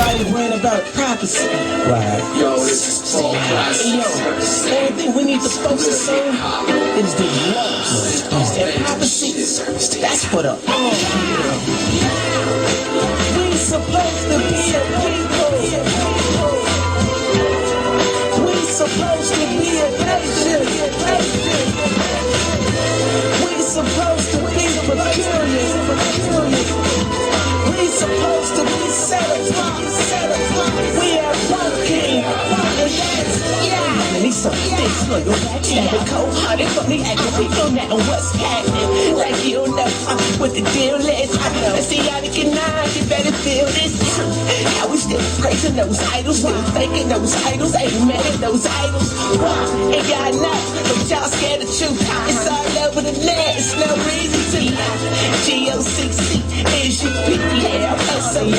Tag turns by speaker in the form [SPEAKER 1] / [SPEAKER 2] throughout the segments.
[SPEAKER 1] Everybody worrying about prophecy.
[SPEAKER 2] Right.
[SPEAKER 3] Yo, this is FOPE.
[SPEAKER 1] Yo, only thing we need to focus on is the laws and prophecy. That's for the all people. We supposed to be a people. We supposed to be a nation. We supposed to be peculiar. We supposed to be set apart. We are one king. And he's so thick, loyal, backstabbing, cold-hearted, funny acting. People now what's happening. Like you know what the deal is. I see y'all can nod, you better feel this. How we still praising those idols, still thinking those idols, ain't mad at those idols. Why? And y'all know, but y'all scared of truth. It's all over the net, it's no reason to lie. G-O-C-C is you people, yeah, I'm S-O-T.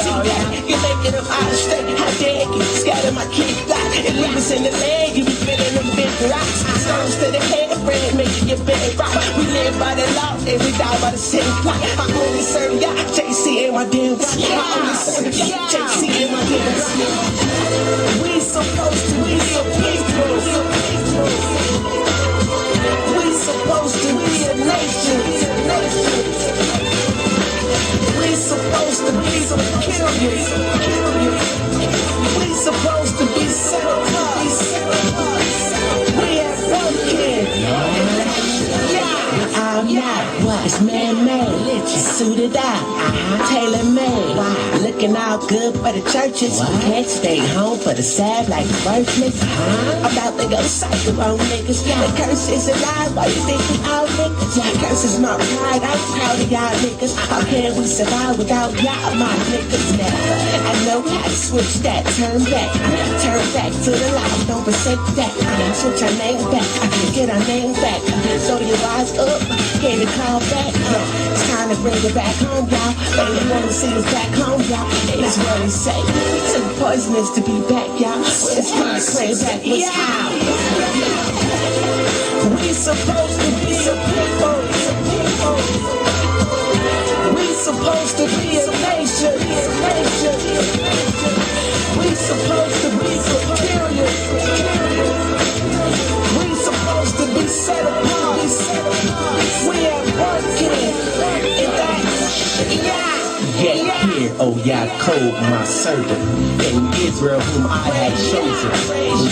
[SPEAKER 1] You're making them out straight, how dare you? Scatter my kid fly, and leave us in the land, you be feeling them big rocks. Stones to the head, bread, making your bed rock. We live by the law, and we die by the same plot. I only serve y'all, JC and my damn rock. I only serve y'all, JC and my damn rock. We supposed to be a people. We supposed to be a nation. We supposed to be some peculiar. We supposed to be set apart. We have one kid. I'm not what? It's man-made, suited up, tailor-made. Looking all good for the churches. Can't stay home for the sad like virgins. About to go psycho on niggas. The curse is a lie, why you think we all niggas? Curse is my pride, I'm proud of y'all niggas. How can we survive without y'all, my niggas? Never. I know how to switch that, turn back to the light, don't forsake that. Switch our name back, get our name back. So you rise up, get a call back. It's time to bring it back home, y'all. They wanna see us back home, y'all. That's what he say. It's too poisonous to be back, y'all. It's time to claim back what's how. We supposed to be a people. We supposed to be a nation. We supposed to be superior. We supposed to be set apart. We have one king, and that's
[SPEAKER 2] Hear, O Yaakov, my servant, and Israel whom I have chosen.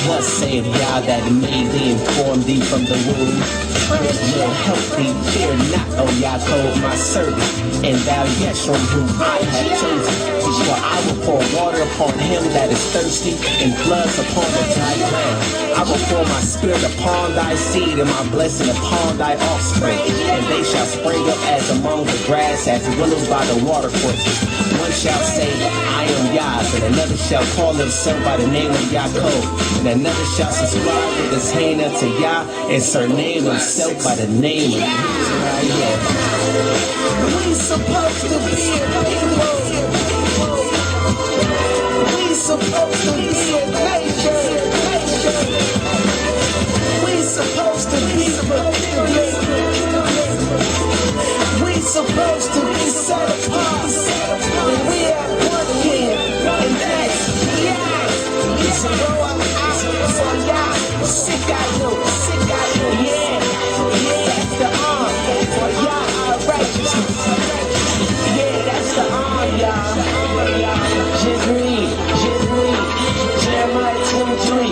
[SPEAKER 2] Thus saith Yah that made thee and formed thee from the womb. Will help thee, fear not, O Yaakov, my servant, and thou Yeshua whom I have chosen. For I will pour water upon him that is thirsty, and floods upon the dry ground. I will pour my spirit upon thy seed, and my blessing upon thy offspring. And they shall spring up as among the grass, as willows by the watercourses. One shall say, I am Yah's, and another shall call himself by the name of Yaakov, and another shall subscribe with his hand unto Yah, and surname himself by the name of Israel.
[SPEAKER 1] we supposed to be a people. We supposed to be a nation. We supposed to be peculiar. We supposed to be set apart. And we have one king, and that's Yah. It's a row up for Yah. Sick I know, yeah. That's the arm for Yah, our righteousness. Yeah, that's the arm, y'all. Just read. Jeremiah 23,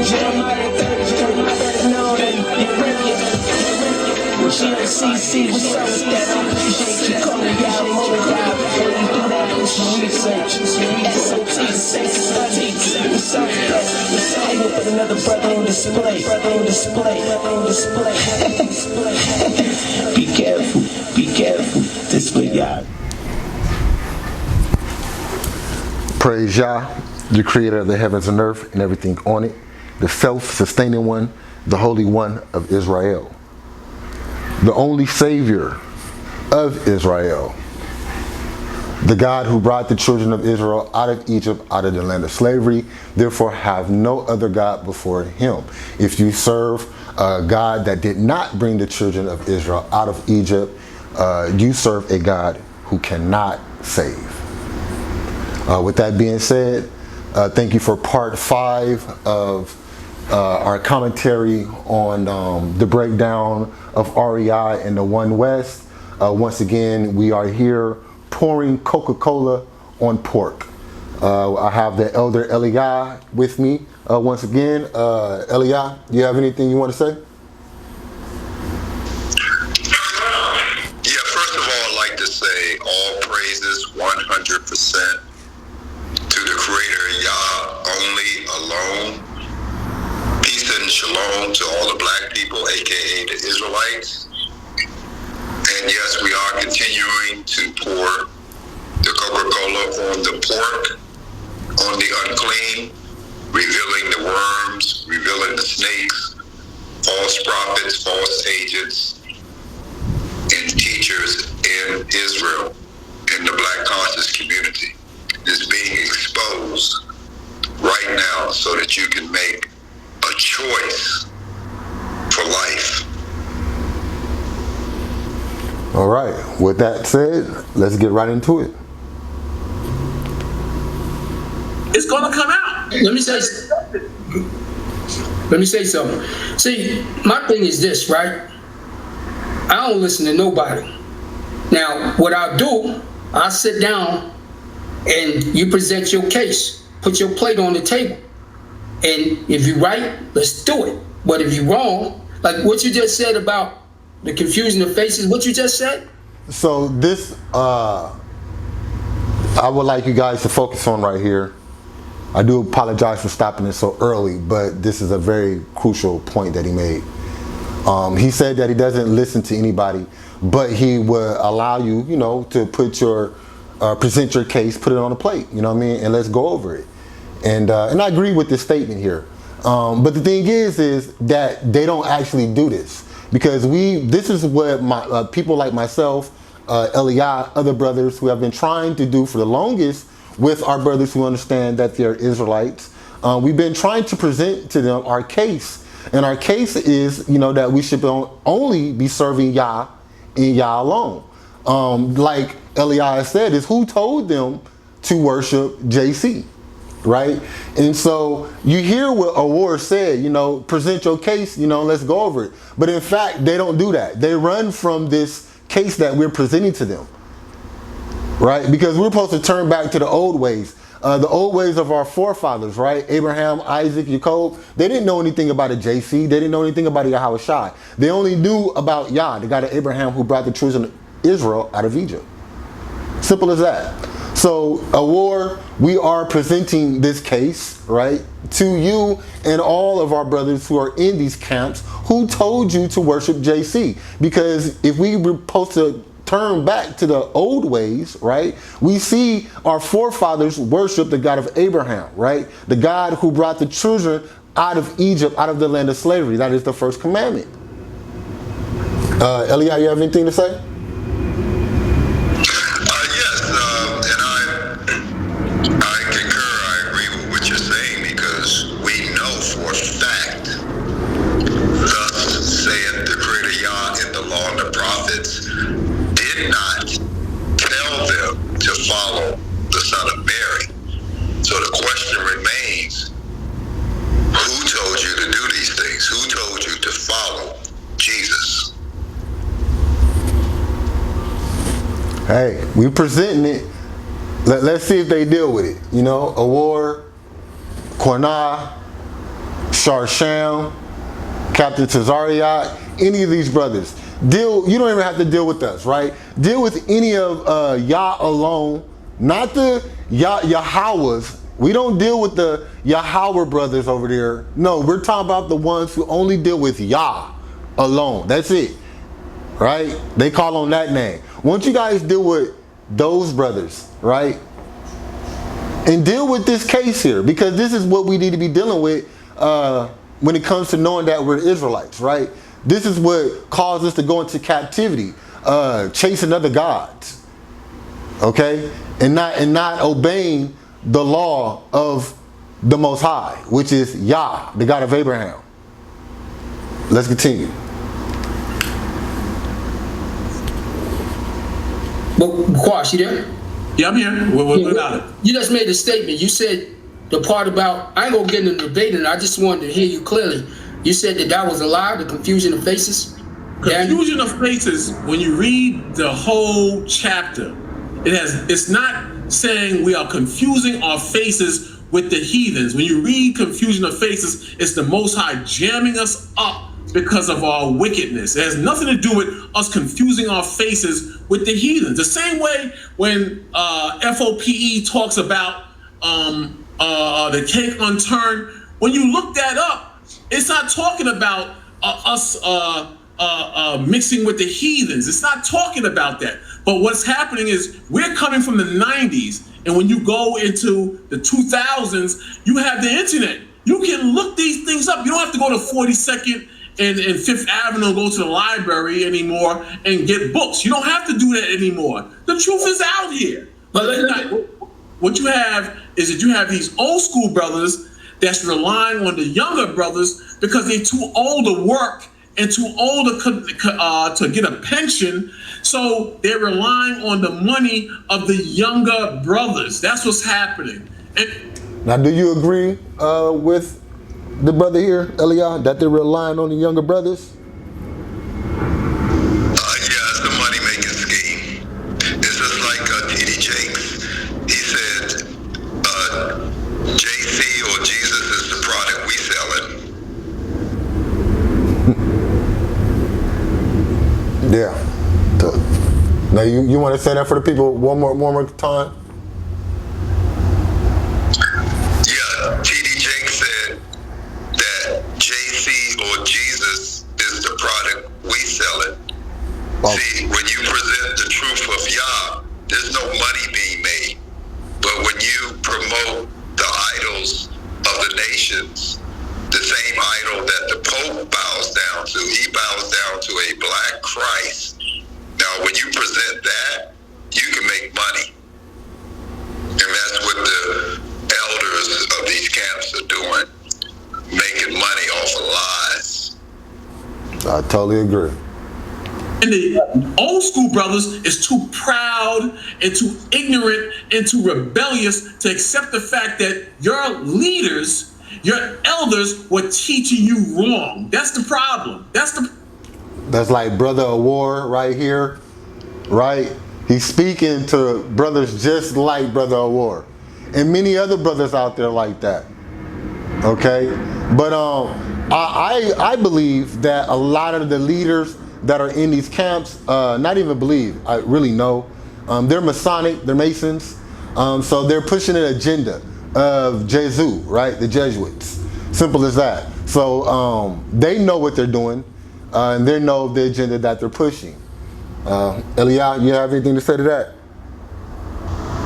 [SPEAKER 1] Jeremiah 33. Better know that you're wicked. GOCC, what's up with that? I appreciate you calling out, moving out. Before you do that, do some research. SOT, study. What's up with that? I will put another brother on display. Be careful. This for y'all.
[SPEAKER 4] Praise Yah, the creator of the heavens and earth and everything on it, the self-sustaining one, the Holy One of Israel, the only Savior of Israel, the God who brought the children of Israel out of Egypt, out of the land of slavery. Therefore have no other God before him. If you serve a God that did not bring the children of Israel out of Egypt, you serve a God who cannot save. With that being said, thank you for part 5 of our commentary on the breakdown of REI and the One West. Once again, we are here pouring Coca-Cola on pork. I have the Elder Eliah with me once again. Eliah, do you have anything you want to say?
[SPEAKER 3] Yeah, first of all, I'd like to say all praises 100% to the Creator Yah only alone. Peace and shalom to all the black people, aka the Israelites. And yes, we are continuing to pour the Coca-Cola on the pork, on the unclean, revealing the worms, revealing the snakes, false prophets, false agents, and teachers in Israel, in the black conscious community, is being exposed right now so that you can make a choice for life.
[SPEAKER 4] All right, with that said, let's get right into it.
[SPEAKER 5] It's gonna come out. Let me say something. See, my thing is this, right? I don't listen to nobody. Now, what I'll do, I'll sit down and you present your case. Put your plate on the table. And if you're right, let's do it. But if you're wrong, like what you just said about the confusion of faces, what you just said?
[SPEAKER 4] So this, I would like you guys to focus on right here. I do apologize for stopping it so early, but this is a very crucial point that he made. He said that he doesn't listen to anybody, but he will allow you, you know, to put your, present your case, put it on a plate, you know what I mean, and let's go over it. And I agree with this statement here. But the thing is that they don't actually do this, because this is what my people like myself, Eliah, other brothers who have been trying to do for the longest with our brothers who understand that they're Israelites. We've been trying to present to them our case. And our case is, you know, that we should only be serving Yah and Yah alone. Like Eliah said, is who told them to worship JC, right? And so you hear what Ahwar said, you know, present your case, you know, let's go over it. But in fact, they don't do that. They run from this case that we're presenting to them, right? Because we're supposed to turn back to the old ways. The old ways of our forefathers, right? Abraham, Isaac, Jacob, they didn't know anything about a JC. They didn't know anything about a Yahweh Shai. They only knew about Yah, the God of Abraham who brought the children of Israel out of Egypt. Simple as that. So, Ahwar, we are presenting this case, right, to you and all of our brothers who are in these camps who told you to worship JC. Because if we were supposed to turn back to the old ways, right, we see our forefathers worship the God of Abraham, right, the God who brought the children out of Egypt, out of the land of slavery. That is the first commandment. Eliah, you have anything to say?
[SPEAKER 3] Yes, and I concur, I agree with what you're saying, because we know for a fact, thus saith the Creator Yah in the law and the prophets, did not tell them to follow the Son of Mary. So the question remains, who told you to do these things? Who told you to follow Jesus?
[SPEAKER 4] Hey, we presenting it. Let's see if they deal with it. You know, Ahwar, Kornah, Shar, Sham, Captain Tazariot, any of these brothers. You don't even have to deal with us, right? Deal with any of Yah alone, not the Yahwehs. We don't deal with the Yahweh brothers over there. No, we're talking about the ones who only deal with Yah alone. That's it, right? They call on that name. Once you guys deal with those brothers, right? And deal with this case here, because this is what we need to be dealing with when it comes to knowing that we're Israelites, right? This is what caused us to go into captivity, chasing other gods, okay? And not obeying the law of the Most High, which is Yah, the God of Abraham. Let's continue.
[SPEAKER 5] But Quash, you there?
[SPEAKER 6] Yeah, I'm here. What about it?
[SPEAKER 5] You just made a statement. You said the part about, I ain't gonna get into debating, I just wanted to hear you clearly. You said that was a lie, the confusion of faces?
[SPEAKER 6] Confusion of faces, when you read the whole chapter, it's not saying we are confusing our faces with the heathens. When you read confusion of faces, it's the Most High jamming us up because of our wickedness. It has nothing to do with us confusing our faces with the heathens. The same way when FOPE talks about the cake unturned, when you look that up, it's not talking about us mixing with the heathens. It's not talking about that. But what's happening is we're coming from the 90s, and when you go into the 2000s, you have the internet. You can look these things up. You don't have to go to 42nd and Fifth Avenue and go to the library anymore and get books. You don't have to do that anymore. The truth is out here. But what you have is that you have these old school brothers that's relying on the younger brothers because they're too old to work and too old to get a pension. So they're relying on the money of the younger brothers. That's what's happening.
[SPEAKER 4] Now, do you agree with the brother here, Eliah, that they're relying on the younger brothers?
[SPEAKER 3] Yeah, it's the money-making scheme. It's just like T.D. Jakes. He said, JC or Jesus is the product we selling.
[SPEAKER 4] Yeah. Now, you want to say that for the people one more time?
[SPEAKER 3] Yeah, T.D. Jakes said that JC or Jesus is the product we selling. Oh. See, when you present the truth of Yah, there's no money being made. But when you promote the idols of the nations, the same idol that the Pope bows down to, he bows down to a black Christ. Now, when you present that, you can make money. And that's what the elders of these camps are doing, making money off of lies.
[SPEAKER 4] I totally agree.
[SPEAKER 6] And the old school brothers is too proud and too ignorant and too rebellious to accept the fact that your leaders, your elders were teaching you wrong. That's the problem. That's like
[SPEAKER 4] Brother Ahwar right here, right? He's speaking to brothers just like Brother Ahwar, and many other brothers out there like that. Okay, but I believe that a lot of the leaders that are in these camps, not even believe, I really know, they're Masonic, they're Masons, so they're pushing an agenda of Jesu, right? The Jesuits. Simple as that. So they know what they're doing, and they know the agenda that they're pushing. Eliah, you have anything to say to that?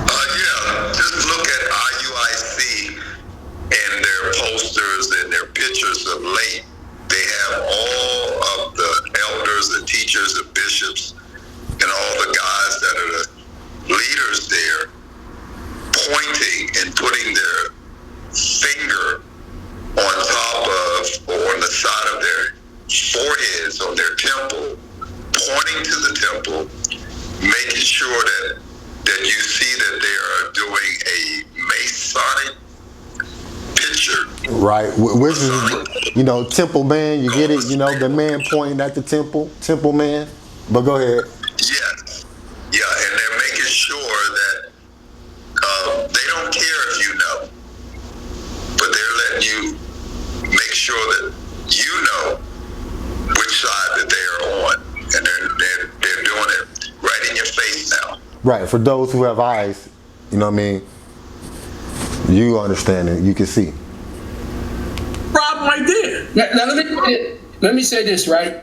[SPEAKER 3] Yeah, just look at IUIC and their posters and their pictures of late. They have all of the elders and teachers and bishops and all the guys that are the leaders there pointing and putting their finger on top of or on the side of their foreheads on their temple, pointing to the temple, making sure that you see that they are doing a Masonic picture.
[SPEAKER 4] Right, which is, temple man, you get it, the man pointing at the temple man. But go ahead.
[SPEAKER 3] Yes. Yeah, and they're making sure that they don't care if you know, but they're letting you make sure that you know which side that they are on, and they're doing it right in your face now.
[SPEAKER 4] Right, for those who have eyes, you know what I mean? You understand it, you can see.
[SPEAKER 6] Problem right there.
[SPEAKER 5] Now let me say this, right?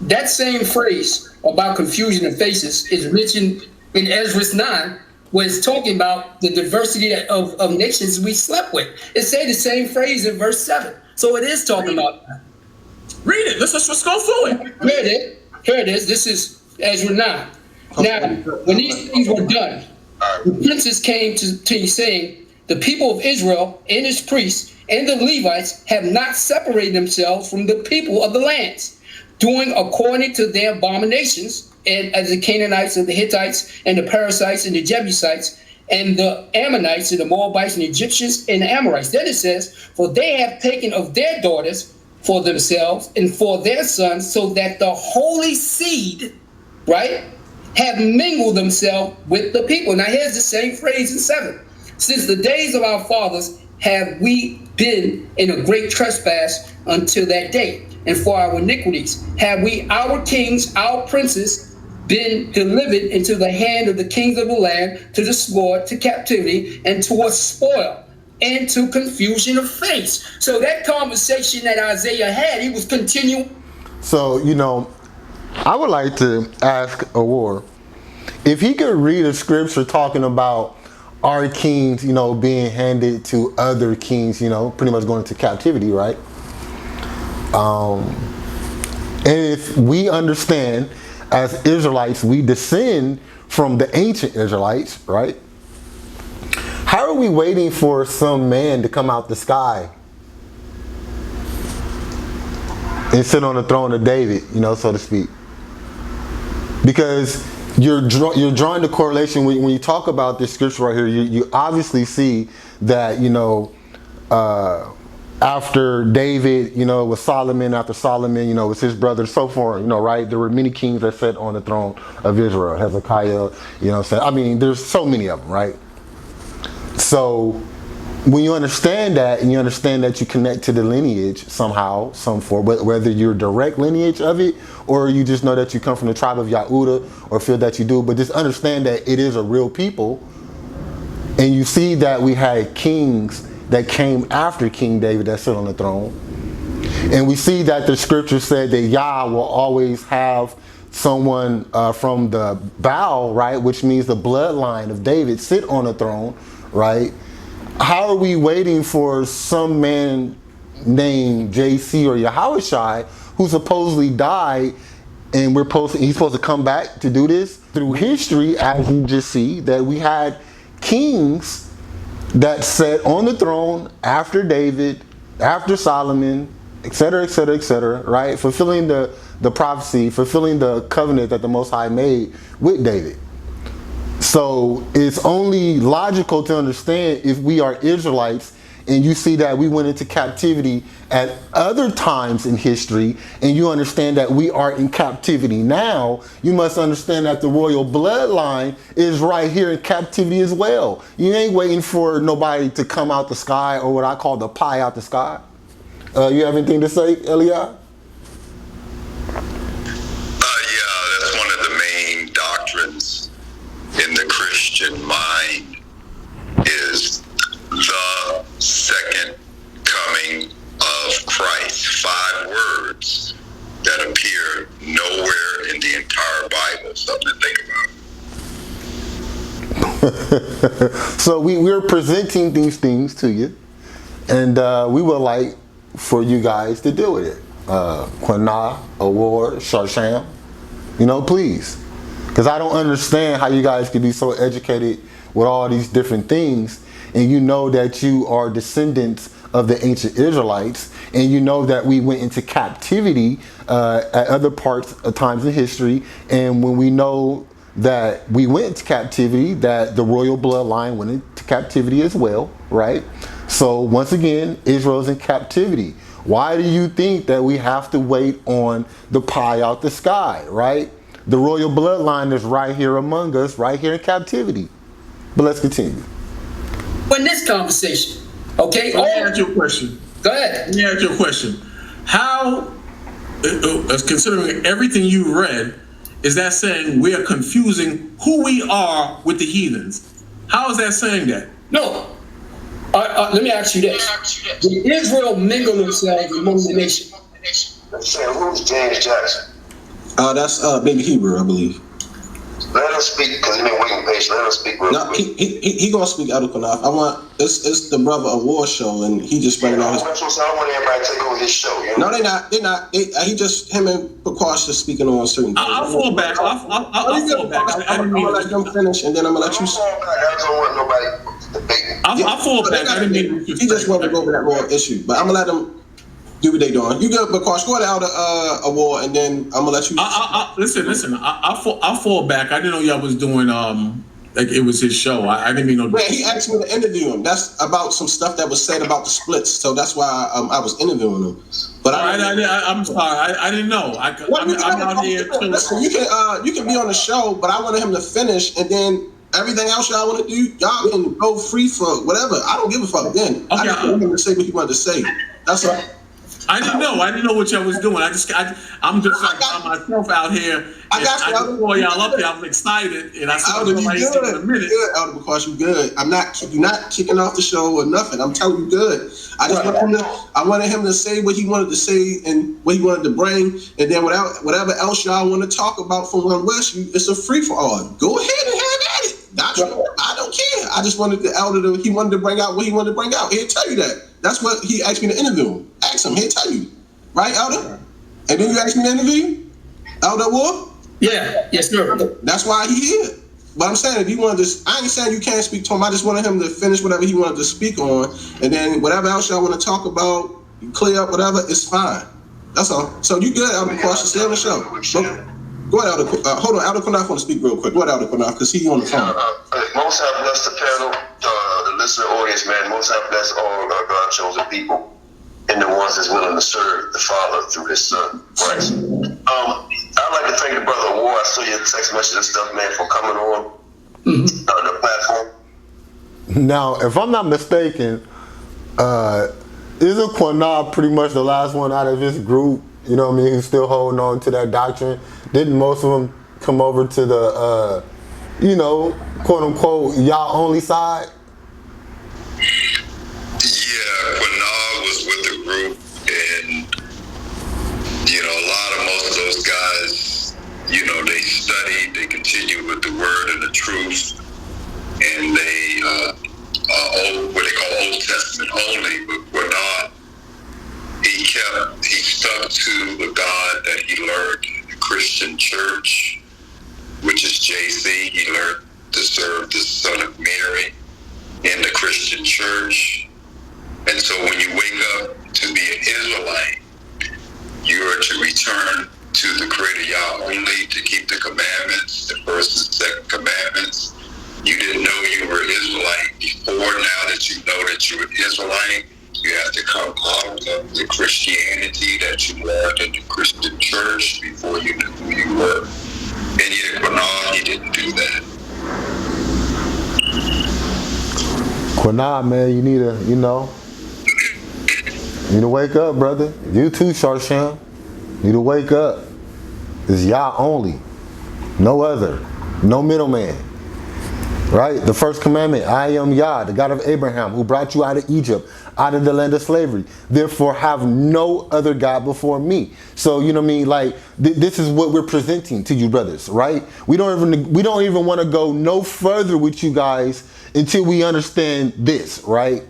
[SPEAKER 5] That same phrase about confusion of faces is mentioned in Ezra 9, where it's talking about the diversity of nations we slept with. It say the same phrase in verse 7. So it is talking about that.
[SPEAKER 6] Read it. Let's go through it.
[SPEAKER 5] Here it is. This is Ezra 9. Now, when these things were done, the princes came to you saying, the people of Israel and its priests and the Levites have not separated themselves from the people of the lands. doing according to their abominations, and as the Canaanites and the Hittites and the Perizzites and the Jebusites and the Ammonites and the Moabites and the Egyptians and the Amorites. Then it says, for they have taken of their daughters for themselves and for their sons, so that the holy seed, right, have mingled themselves with the people. Now here's the same phrase in 7. Since the days of our fathers have we been in a great trespass until that day. And for our iniquities have we, our kings, our princes, been delivered into the hand of the kings of the land, to the sword, to captivity, and to a spoil, and to confusion of face. So that conversation that Isaiah had, he was continuing.
[SPEAKER 4] So, I would like to ask Ahwar if he could read a scripture talking about our kings, being handed to other kings, pretty much going into captivity, right? And if we understand, as Israelites, we descend from the ancient Israelites, right? How are we waiting for some man to come out the sky and sit on the throne of David, so to speak? Because you're drawing the correlation when you talk about this scripture right here. You obviously see that after David, with Solomon, after Solomon, was his brother, so forth, right? There were many kings that sat on the throne of Israel. Hezekiah, there's so many of them, right? So when you understand that, and you understand that you connect to the lineage somehow, some form, whether you're direct lineage of it, or you just know that you come from the tribe of Yahudah, or feel that you do, but just understand that it is a real people. And you see that we had kings that came after King David that sit on the throne. And we see that the scripture said that Yah will always have someone from the bow, right, which means the bloodline of David, sit on the throne, right? How are we waiting for some man named JC or Yahushai who supposedly died, and he's supposed to come back to do this? Through history, as you just see, that we had kings that sat on the throne after David, after Solomon, etc., etc., etc., right? Fulfilling the prophecy, fulfilling the covenant that the Most High made with David. So it's only logical to understand, if we are Israelites and you see that we went into captivity at other times in history, and you understand that we are in captivity now, you must understand that the royal bloodline is right here in captivity as well. You ain't waiting for nobody to come out the sky, or what I call the pie out the sky. You have anything to say, Eliah?
[SPEAKER 3] Yeah, that's one of the main doctrines in the Christian mind, is the second coming of Christ. 5 words that appear nowhere in the entire Bible. Something to think about.
[SPEAKER 4] So we're presenting these things to you, and we would like for you guys to deal with it. Quana, Ahwar, Sham, please. Because I don't understand how you guys can be so educated with all these different things, and you know that you are descendants of the ancient Israelites, and you know that we went into captivity at other parts of times in history, and when we know that we went into captivity, that the royal bloodline went into captivity as well, right? So once again, Israel's in captivity. Why do you think that we have to wait on the pie out the sky, right? The royal bloodline is right here among us, right here in captivity. But let's continue.
[SPEAKER 5] In this conversation, okay?
[SPEAKER 6] Let me ask you a question.
[SPEAKER 5] Go ahead.
[SPEAKER 6] Let me ask you a question. How, considering everything you read, is that saying we are confusing who we are with the heathens? How is that saying that?
[SPEAKER 5] No. Let me ask you this. Did Israel mingle themselves among the nation?
[SPEAKER 7] Who's James Jackson?
[SPEAKER 8] That's Baby Hebrew, I believe.
[SPEAKER 7] Let him speak, because he's been waiting patiently. Let him speak real quick.
[SPEAKER 8] He gonna speak Adukanaf. It's the brother Ahwar show, and he just bringing out his.
[SPEAKER 7] So I want everybody to take over his show. You know?
[SPEAKER 8] No, they're not. He just, him and Prakash just speaking on certain things.
[SPEAKER 6] I'll fall back. I'll fall back.
[SPEAKER 8] I'm gonna let them finish, and then I'm gonna let you.
[SPEAKER 7] I don't want nobody debating.
[SPEAKER 6] I'll fall back. I didn't mean
[SPEAKER 8] he just wanted to go over that raw issue, but I'm gonna let him. do what they doing. You good, because go out a war, and then I'm gonna let you.
[SPEAKER 6] Listen. I'll fall back. I didn't know y'all was doing like it was his show. I didn't even know.
[SPEAKER 8] Man, he asked me to interview him. That's about some stuff that was said about the splits. So that's why I was interviewing him. But
[SPEAKER 6] I'm sorry. I didn't know. I'm out here.
[SPEAKER 8] Listen, you can be on the show, but I wanted him to finish, and then everything else y'all want to do, y'all can go free for whatever. I don't give a fuck then. Okay. I just wanted him to say what he wanted to say. That's all.
[SPEAKER 6] I didn't know what y'all was doing. I'm just like by myself out here. I got you. I just saw y'all up there. I was excited, and I said, "You good, in a minute."
[SPEAKER 8] Good, Elder, because you good. You're not kicking off the show or nothing. I'm telling you, good. I wanted him to say what he wanted to say and what he wanted to bring, and then whatever else y'all want to talk about from One West, it's a free for all. Go ahead and have at it. I don't care. I just wanted the Elder he wanted to bring out what he wanted to bring out. He'll tell you that. That's what he asked me to interview him. Ask him, he'll tell you. Right, Elder? And then you asked me to interview Elder War?
[SPEAKER 5] Yeah, yes, sir.
[SPEAKER 8] That's why he here. But I'm saying if you wanted to, I ain't saying you can't speak to him. I just wanted him to finish whatever he wanted to speak on. And then whatever else y'all want to talk about, clear up, whatever, it's fine. That's all. So you good, Elder Quash, stay on the show. Go ahead, Elder. Hold on, Elder Quash want to speak real quick. Go ahead, Elder Quash, because he's on the phone.
[SPEAKER 7] Most have blessed the panel, the listener audience, man. Most have blessed all God chosen people and the ones that's willing to serve the Father through His Son, Christ. I'd like to thank the brother War. I saw your text message and stuff, man, for coming on the platform.
[SPEAKER 4] Now, if I'm not mistaken, isn't Quanah pretty much the last one out of his group? You know what I mean? Who's still holding on to that doctrine? Didn't most of them come over to the, quote unquote, y'all only side?
[SPEAKER 3] Yeah, Quanah was with the group, and most of those guys, they studied, they continued with the word and the truth, and they what they call Old Testament only, but Quanah, he stuck to the God that he learned in the Christian church, which is JC. He learned to serve the Son of Mary in the Christian church. And so when you wake up to be an Israelite, you are to return to the Creator Yah only, to keep the commandments, the first and second commandments. You didn't know you were Israelite before. Now that you know that you're an Israelite, you have to come out of the Christianity that you learned in the Christian church before you knew who you were. And yet, Quanah, he didn't do that.
[SPEAKER 4] Quanah, man, you need to wake up, brother. You too, Sham. Need to wake up. It's Yah only. No other. No middleman. Right? The first commandment, I am Yah, the God of Abraham, who brought you out of Egypt, out of the land of slavery. Therefore, have no other God before me. So, you know what I mean? Like, this is what we're presenting to you, brothers, right? We don't even want to go no further with you guys until we understand this, right?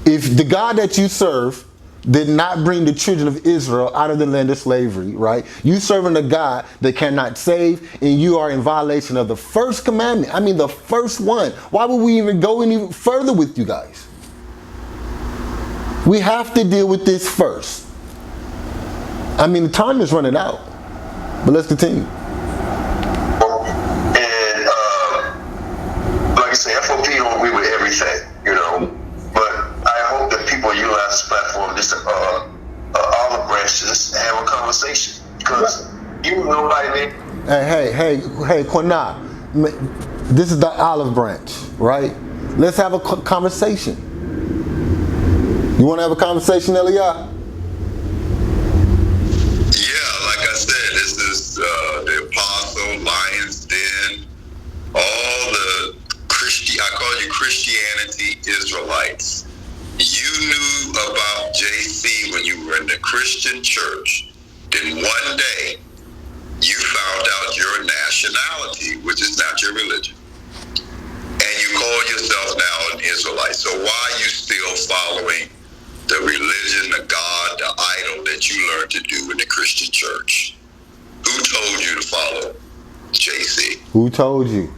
[SPEAKER 4] If the God that you serve did not bring the children of Israel out of the land of slavery, right? You serving a God that cannot save, and you are in violation of the first commandment. I mean, the first one. Why would we even go any further with you guys? We have to deal with this first. I mean, the time is running out, but let's continue.
[SPEAKER 7] And like I say, FOP don't agree with everything, but I hope that people utilize this platform, just olive branch, to just have a conversation, because nobody.
[SPEAKER 4] Hey, Quanah, this is the olive branch, right? Let's have a conversation. You want to have a conversation, Eliah?
[SPEAKER 3] Yeah, like I said, this is the Apostle, Lion's Den, all the I call you Christianity Israelites. You knew about JC when you were in the Christian church. Then one day, you found out your nationality, which is not your religion. And you call yourself now an Israelite. So why are you still following the religion, the God, the idol that you learned to do in the Christian church? Who told you to follow JC?
[SPEAKER 4] Who told you?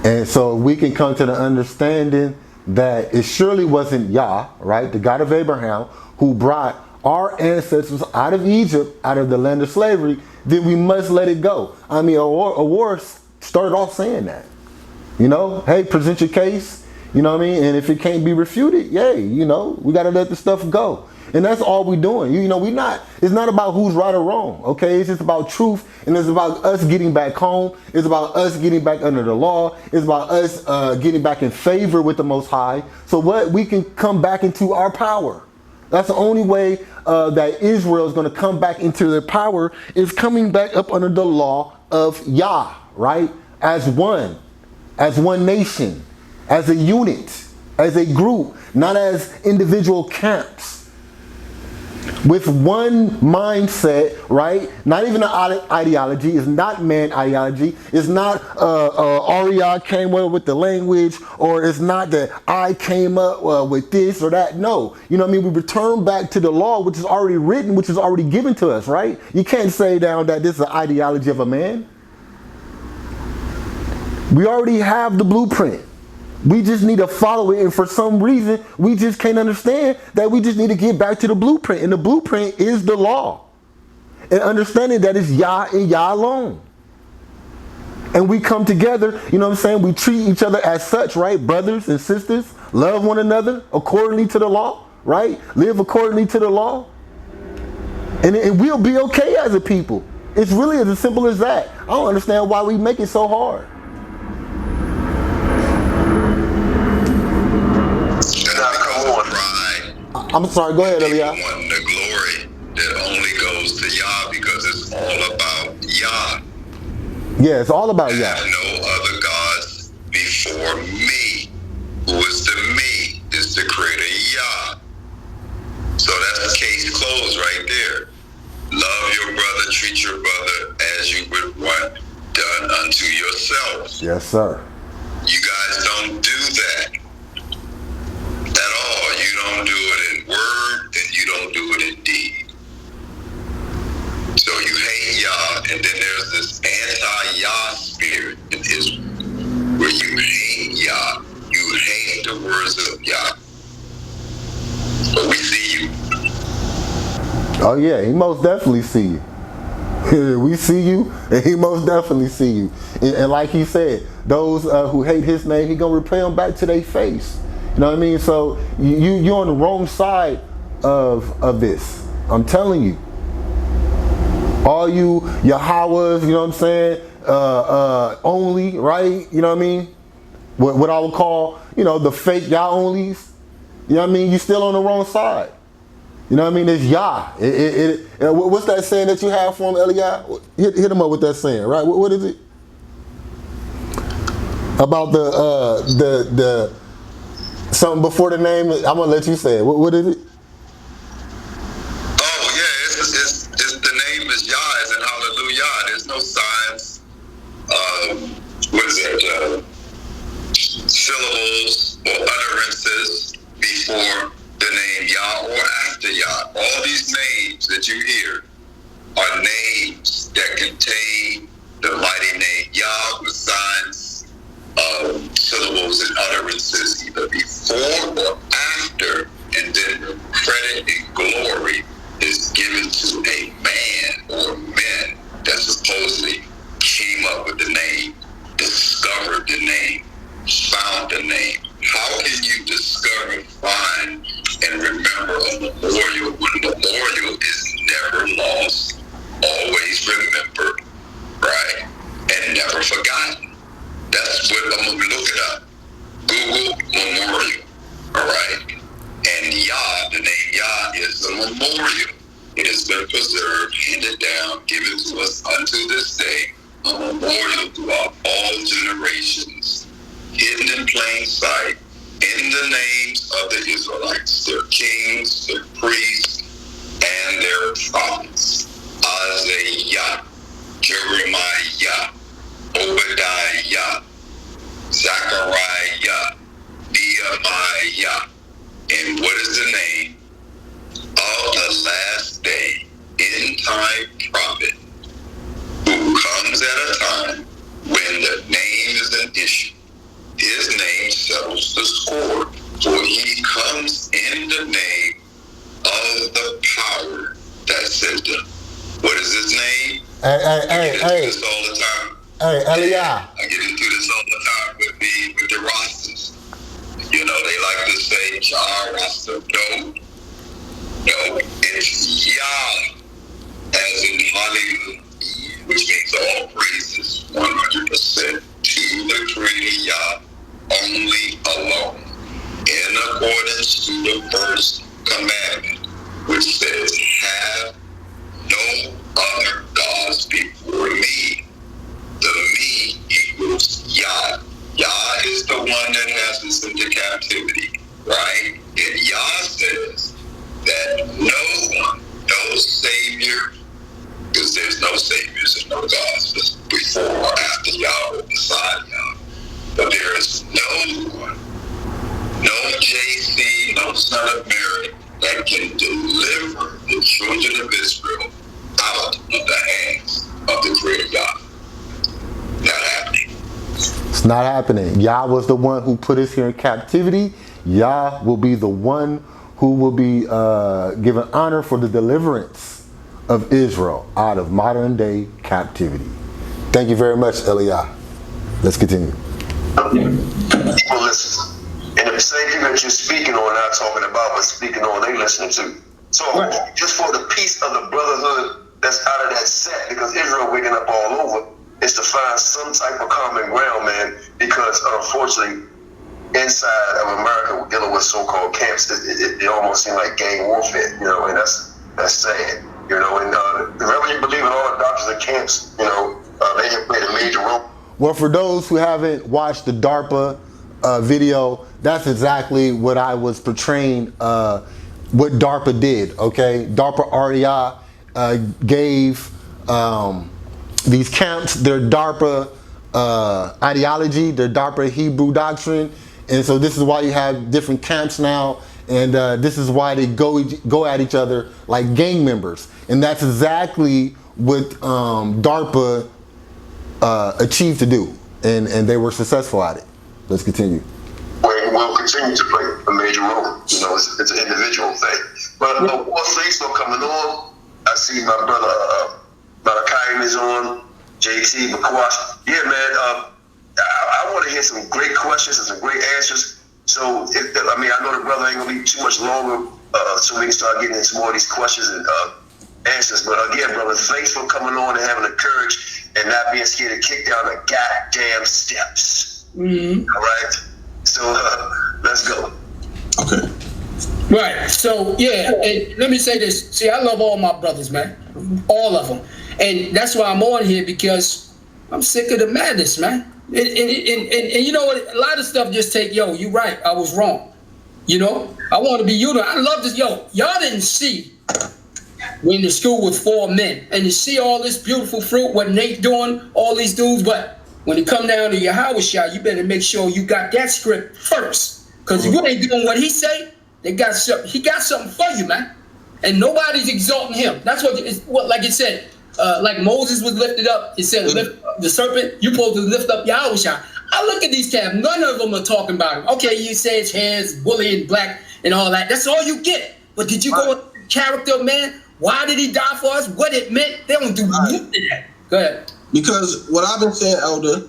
[SPEAKER 4] And so we can come to the understanding that it surely wasn't Yah, right? The God of Abraham, who brought our ancestors out of Egypt, out of the land of slavery, then we must let it go. I mean, Ahwar started off saying that. You know, hey, present your case, you know what I mean? And if it can't be refuted, yay, you know, we got to let the stuff go. And that's all we're doing. You know, it's not about who's right or wrong, okay? It's just about truth, and it's about us getting back home. It's about us getting back under the law. It's about us getting back in favor with the Most High, so what we can come back into our power. That's the only way that Israel is going to come back into their power, is coming back up under the law of Yah, right? As one nation, as a unit, as a group, not as individual camps. With one mindset, right? Not even an ideology. It's not man ideology. It's not Ariya came up with the language, or it's not that I came up with this or that. No. You know what I mean? We return back to the law, which is already written, which is already given to us, right? You can't say down that this is an ideology of a man. We already have the blueprint. We just need to follow it, and for some reason, we just can't understand that we just need to get back to the blueprint, and the blueprint is the law. And understanding that it's Yah and Yah alone. And we come together, you know what I'm saying? We treat each other as such, right? Brothers and sisters, love one another accordingly to the law, right? Live accordingly to the law. And we'll be okay as a people. It's really as simple as that. I don't understand why we make it so hard. I'm sorry, go ahead, Elias.
[SPEAKER 3] Want the glory that only goes to Yah, because it's all about Yah.
[SPEAKER 4] Yeah, it's all about Yah.
[SPEAKER 3] No other gods before me. Who is the me? Is the creator Yah. So that's the case closed right there. Love your brother, treat your brother as you would want done unto yourself.
[SPEAKER 4] Yes, sir.
[SPEAKER 3] You guys don't do that at all. You don't do it in word, and you don't do it in deed. So you hate Yah, and then there's this anti-Yah spirit in Israel, where you hate Yah, you hate the words of Yah. But we see you.
[SPEAKER 4] Oh yeah, he most definitely see you. We see you, and he most definitely see you. And like he said, those who hate his name, he gonna repay them back to their face. You know what I mean? So you're on the wrong side of this. I'm telling you. All you Yahwehs, you know what I'm saying? Only, right? You know what I mean? What I would call, you know, the fake Yah onlys. You know what I mean? You're still on the wrong side. You know what I mean? It's Yah. What's that saying that you have for him, Eliah? Hit him up with that saying, right? What is it? About the something before the name. I'm gonna let you say it. What is it?
[SPEAKER 3] Oh yeah, it's the name is Yah, as in hallelujah. There's no signs. What is it? Syllables or utterances before the name Yah or after Yah. All these names that you hear are names that contain the mighty name Yah with signs, syllables and utterances either before or after, and then the credit and glory is given to a man or men that supposedly came up with the name, discovered the name, found the name. How can you discover, find, and remember a memorial when a memorial is never lost, always remembered, right? And never forgotten? That's what I'm going to look it up. Google memorial, all right? And Yah, the name Yah is a memorial. It has been preserved, handed down, given to us unto this day, a memorial throughout all generations, hidden in plain sight, in the names of the Israelites, their kings, their priests, and their prophets. Isaiah, Jeremiah, Obadiah, Zechariah, Nehemiah. And what is the name of the last day, end time prophet, who comes at a time when the name is an issue? His name settles the score, for he comes in the name of the power said, what is his name?
[SPEAKER 4] Hey.
[SPEAKER 3] This all the time.
[SPEAKER 4] Hey, Elia.
[SPEAKER 3] I get into this all the time with the rosters. You know, they like to say Shar roster. No, it's Yah, as in Hollywood, which means all praises 100% to the Creator Yah, only alone, in accordance to the first commandment, which says, have no other gods before me. The me equals Yah. Yah is the one that has us into captivity, right? And Yah says that no one, no savior, because there's no saviors and no gods before or after Yah or beside Yah. But there is no one, no JC, no son of Mary that can deliver the children of Israel out of the hands of the Creator Yah. Not happening.
[SPEAKER 4] It's not happening. Yah was the one who put us here in captivity. Yah will be the one who will be given honor for the deliverance of Israel out of modern day captivity. Thank you very much, Elia. Let's continue.
[SPEAKER 7] Well, listen. And the same people that you're speaking on, not talking about, but speaking on, they listening to. So just for the peace of the brotherhood that's out of that set, because Israel waking up all over, is to find some type of common ground, man, because unfortunately, inside of America, we're dealing with so-called camps. It almost seems like gang warfare, you know, and that's sad, you know. And whether you believe in all the doctrines of camps, you know, they have played a major role.
[SPEAKER 4] Well, for those who haven't watched the DARPA video, that's exactly what I was portraying, what DARPA did, okay? DARPA REI gave these camps their DARPA ideology, their DARPA Hebrew doctrine, and so this is why you have different camps now, and this is why they go at each other like gang members, and that's exactly what DARPA achieved to do, and they were successful at it. Let's continue.
[SPEAKER 7] Will continue to play a major role. You know, it's an individual thing. But more Facebook coming on. I see my brother Malachi is on. JT McQuash. Yeah, man. I want to hear some great questions and some great answers. So, I know the brother ain't gonna be too much longer, so we can start getting into more of these questions and answers. But again, brother, thanks for coming on and having the courage and not being scared to kick down the goddamn steps. Mm-hmm. All right. So let's go.
[SPEAKER 5] Okay. Right. So yeah, and let me say this. See, I love all my brothers, man, all of them, and that's why I'm on here, because I'm sick of the madness, man. And you know what? A lot of stuff just take. Yo, you right. I was wrong. You know, I want to be unit. I love this. Yo, y'all didn't see when the school was 4 men, and you see all this beautiful fruit. What Nate doing? All these dudes, but when it come down to your Ahwar, you better make sure you got that script first. Because if you ain't doing what he say, he got something for you, man. And nobody's exalting him. That's what like it said, like Moses was lifted up. It said, lift up the serpent, you're supposed to lift up your Ahwar. I look at these cats, none of them are talking about him. Okay, you say his hair's woolly and black and all that. That's all you get. But did you go with the character, man? Why did he die for us? What it meant? They don't do nothing of that. Go ahead.
[SPEAKER 8] Because what I've been saying, Elder,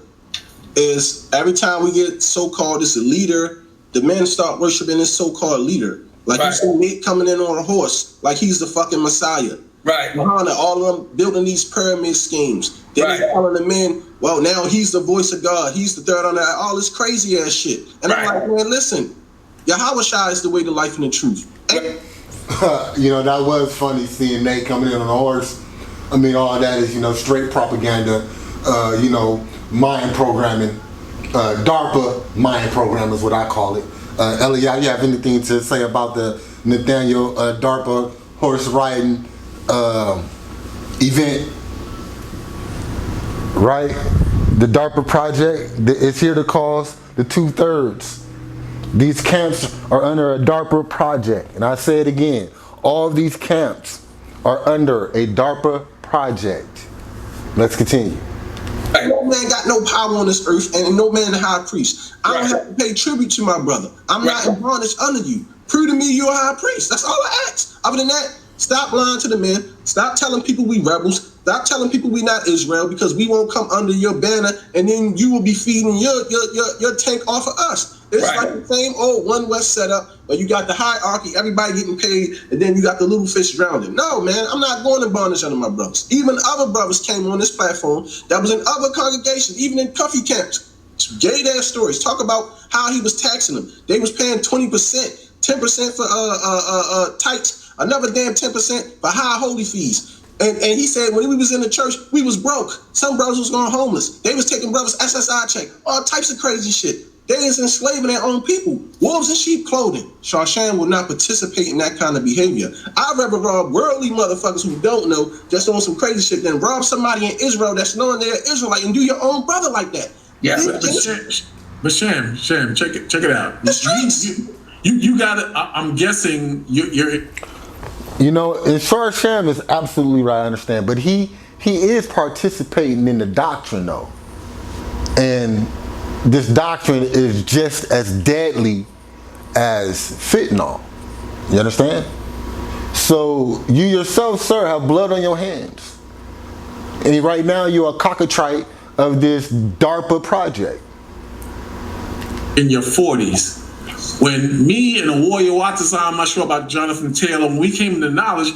[SPEAKER 8] is every time we get so-called this leader, the men start worshiping this so-called leader. Like you see Nate coming in on a horse, like he's the fucking Messiah.
[SPEAKER 5] Right.
[SPEAKER 8] Muhammad, all of them building these pyramid schemes. Then they're telling the men, well, now he's the voice of God. He's the third on that. All this crazy ass shit. And I'm like, man, listen, Ahwar is the way, the life, and the truth.
[SPEAKER 4] You know, that was funny seeing Nate coming in on a horse. I mean, all that is, straight propaganda, mind programming. DARPA mind program is what I call it. Elia, you have anything to say about the Nathaniel DARPA horse riding event? Right? The DARPA project is here to cause the 2/3. These camps are under a DARPA project. And I say it again, all of these camps are under a DARPA project. Let's continue.
[SPEAKER 8] No man got no power on this earth, and no man the high priest. I don't have to pay tribute to my brother. I'm not in bondage under you. Prove to me you're a high priest. That's all I ask. Other than that, Stop lying to the men. Stop telling people we rebels. Stop telling people we not Israel, because we won't come under your banner, and then you will be feeding your tank off of us. It's like the same old One West setup, where you got the hierarchy, everybody getting paid, and then you got the little fish drowning. No, man, I'm not going to bondage under my brothers. Even other brothers came on this platform that was in other congregations, even in Puffy camps, gave their stories, talk about how he was taxing them. They was paying 20%, 10% for tights, another damn 10% for high holy fees. And he said when we was in the church, we was broke. Some brothers was going homeless. They was taking brothers' SSI check, all types of crazy shit. They is enslaving their own people. Wolves in sheep clothing. Sham will not participate in that kind of behavior. I'd rather rob worldly motherfuckers who don't know, just doing some crazy shit, than rob somebody in Israel that's knowing they're Israelite and do your own brother like that.
[SPEAKER 6] Yeah, but Sham, check it out. You got it. I'm guessing you're.
[SPEAKER 4] You know, and Sham is absolutely right. I understand, but he is participating in the doctrine though, and this doctrine is just as deadly as fentanyl. You understand? So you yourself, sir, have blood on your hands, and right now you're a cockatrice of this DARPA project.
[SPEAKER 6] In your 40s, when me and a warrior Watson, I'm not sure about Jonathan Taylor, when we came to knowledge,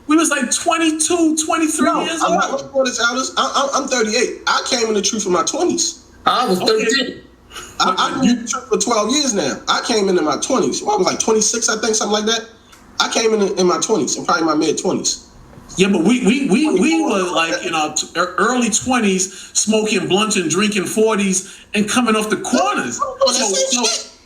[SPEAKER 6] we was like 22, 23 years old.
[SPEAKER 8] I'm not looking for this, Aldous. I'm 38. I came in the truth in my 20s.
[SPEAKER 5] I was 13.
[SPEAKER 8] I've been in the truth for 12 years now. I came in my 20s. Well, I was like 26, I think, something like that. I came in my 20s, and probably my mid-20s.
[SPEAKER 6] Yeah, but we were like in our early 20s, smoking blunts and drinking 40s and coming off the corners.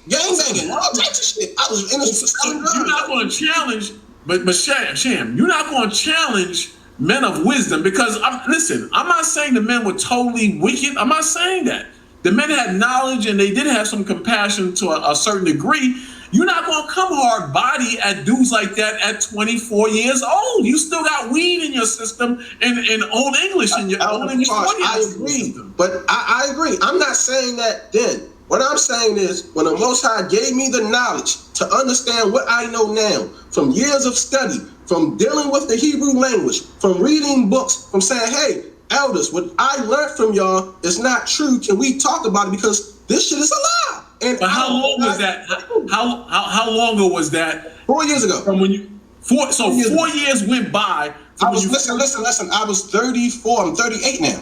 [SPEAKER 8] Gangbanging, all types of shit. I was in this.
[SPEAKER 6] You're not going to challenge, but Sham, you're not going to challenge men of wisdom, because listen, I'm not saying the men were totally wicked. I'm not saying that. The men had knowledge and they did have some compassion to a certain degree. You're not going to come hard body at dudes like that at 24 years old. You still got weed in your system and Old English in your Old English.
[SPEAKER 8] I agree, but I agree. I'm not saying that then. What I'm saying is, when the Most High gave me the knowledge to understand what I know now, from years of study, from dealing with the Hebrew language, from reading books, from saying, hey, elders, what I learned from y'all is not true. Can we talk about it? Because this shit is a lie. And
[SPEAKER 6] but how long was that? How long ago was that?
[SPEAKER 8] 4 years ago.
[SPEAKER 6] From when you 4 years went by.
[SPEAKER 8] I was listen. I was 34. I'm 38 now.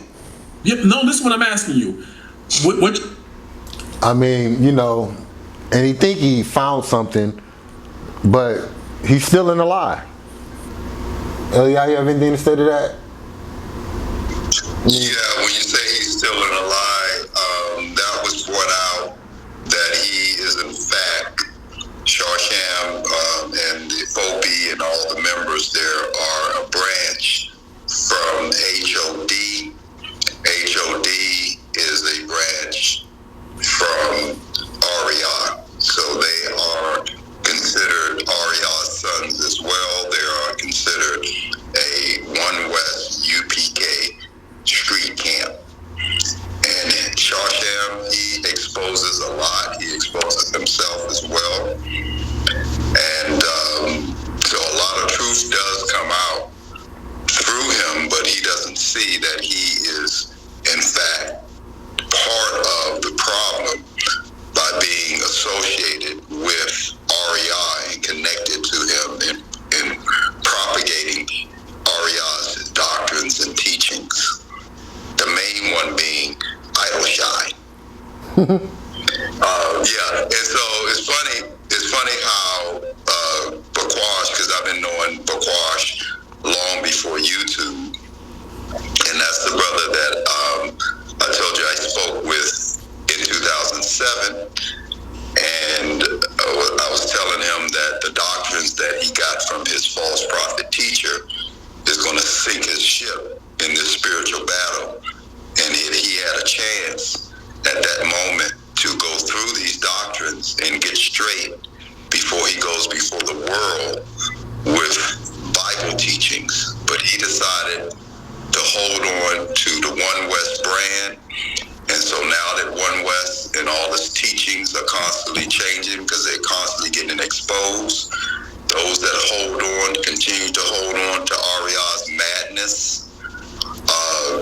[SPEAKER 6] Yep. No, this is what I'm asking you. What
[SPEAKER 4] I mean, you know, and he think he found something, but he's still in a lie. Elia, you have anything to say to that?
[SPEAKER 3] Yeah, when you say he's still in a lie, that was brought out that he is in fact Sham and the FOPE and all the members there are a branch from HOD. HOD is a branch from Ariah. So they are considered Ariah's sons as well. They are considered a One West UPK street camp. And Sham, he exposes a lot. He exposes himself as well. And so a lot of truth does come out through him, but he doesn't see that he is, in fact, part of the problem by being associated with REI and connected to him in propagating REI's doctrines and teachings. The main one being idol shy. Yeah, and so it's funny how Bakwash, because I've been knowing Bakwash long before YouTube, and that's the brother that I told you I spoke with in 2007, and I was telling him that the doctrines that he got from his false prophet teacher is going to sink his ship in this spiritual battle, and he had a chance at that moment to go through these doctrines and get straight before he goes before the world with Bible teachings, but he decided to hold on to the One West brand. And so now that One West and all its teachings are constantly changing because they're constantly getting exposed, those that hold on continue to hold on to Aria's madness,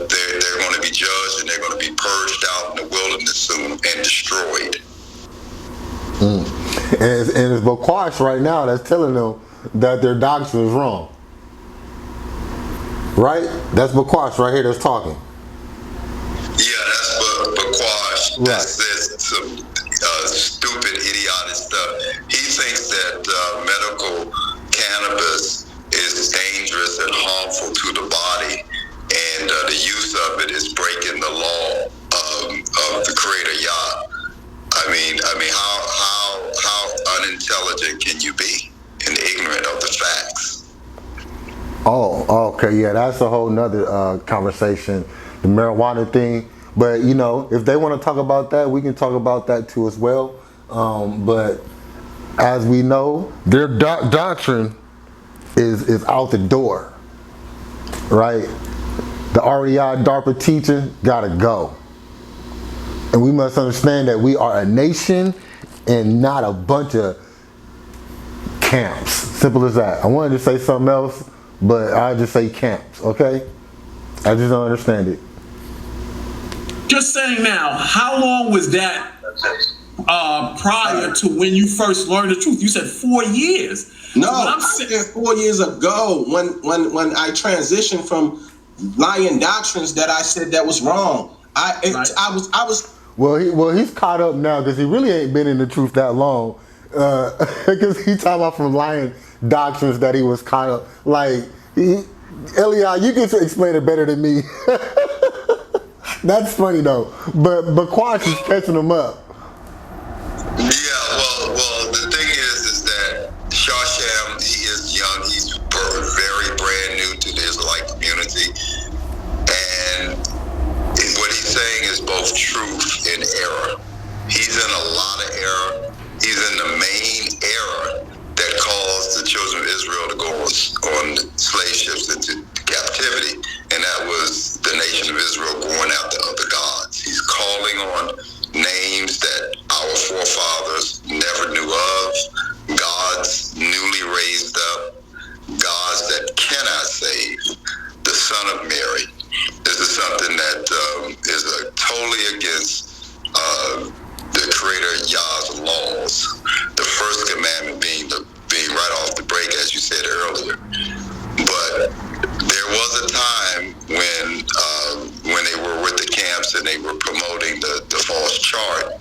[SPEAKER 3] they're going to be judged and they're going to be purged out in the wilderness soon and destroyed.
[SPEAKER 4] And it's Bakwash right now that's telling them that their doctrine is wrong. Right? That's Bakwash right here that's talking.
[SPEAKER 3] Yeah, that's Bakwash.
[SPEAKER 4] Right.
[SPEAKER 3] That says some stupid, idiotic stuff. He thinks that medical cannabis is dangerous and harmful to the body, and the use of it is breaking the law of the Creator Yah. I mean, how unintelligent can you be and ignorant of the facts?
[SPEAKER 4] Oh, okay, yeah, that's a whole nother conversation, the marijuana thing. But you know, if they want to talk about that, we can talk about that too as well. But as we know, their doctrine is out the door, right? The REI DARPA teaching gotta go. And we must understand that we are a nation and not a bunch of camps. Simple as that. I wanted to say something else, but I just say camps, okay? I just don't understand it.
[SPEAKER 6] Just saying now, how long was that prior to when you first learned the truth? You said 4 years.
[SPEAKER 8] No, I said 4 years ago when I transitioned from lying doctrines that I said that was wrong. I was.
[SPEAKER 4] Well, he's caught up now because he really ain't been in the truth that long. Because he talking about from lying doctrines that he was caught up. Like, Eliah, you can explain it better than me. That's funny though. But Quash is catching him up.
[SPEAKER 3] Yeah, well, the thing is that Sham, he is young. He's very brand new to the Israelite community, and what he's saying is both truth and error. He's in a lot of error. He's in the main error that caused the children of Israel to go on slave ships into captivity, and that was the nation of Israel going after other gods. He's calling on names that our forefathers never knew of, gods newly raised up, gods that cannot save, the Son of Mary. This is something that is totally against the Creator Yah's laws. The first commandment being right off the break, as you said earlier. But there was a time when they were with the camps and they were promoting the false chart,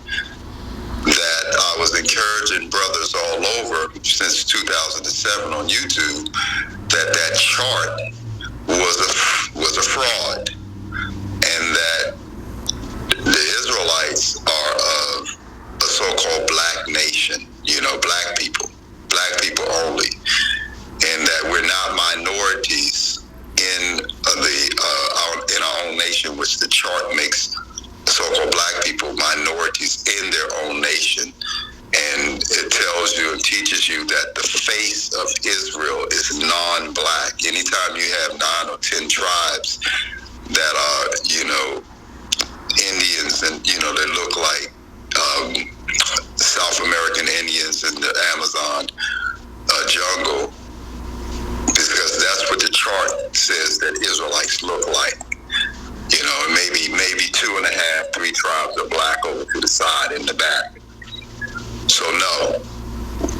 [SPEAKER 3] that I was encouraging brothers all over since 2007 on YouTube that chart was a fraud, and that the Israelites are of a so-called black nation, black people only, and that we're not minorities in our own nation, which the chart makes so-called black people minorities in their own nation. And it tells you and teaches you that the face of Israel is non-black. Anytime you have 9 or 10 tribes that are, Indians, and, they look like South American Indians in the Amazon jungle, because that's what the chart says that Israelites look like. Maybe 2.5, 3 tribes are black over to the side in the back. So no,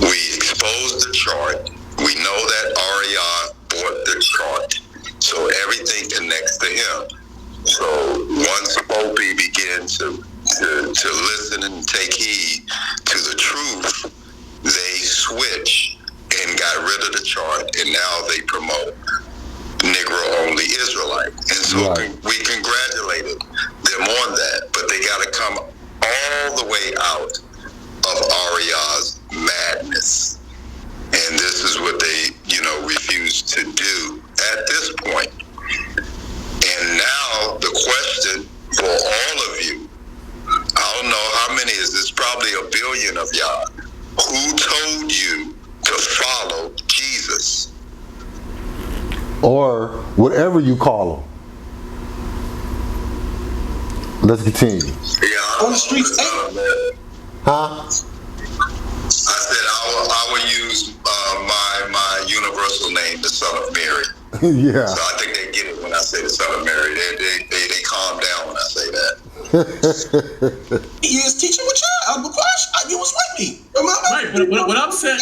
[SPEAKER 3] we exposed the chart. We know that Ariah bought the chart, so everything connects to him. So once FOPE began to listen and take heed to the truth, they switched and got rid of the chart, and now they promote Negro-only Israelite. And so we congratulated them on that, but they got to come all the way out of Ariah's madness. And this is what they, refuse to do at this point. And now the question for all of you, I don't know how many is this, probably 1 billion of y'all, who told you to follow Jesus?
[SPEAKER 4] Or whatever you call them. Let's continue.
[SPEAKER 3] Yeah,
[SPEAKER 8] On the streets,
[SPEAKER 4] Huh?
[SPEAKER 3] I said I will use my universal universal name, the Son of Mary.
[SPEAKER 4] Yeah.
[SPEAKER 3] So I think they get it when I say the Son of Mary. They calm down when I say that.
[SPEAKER 8] He is teaching with y'all. You was with me. Remember?
[SPEAKER 6] Right, but what I'm saying,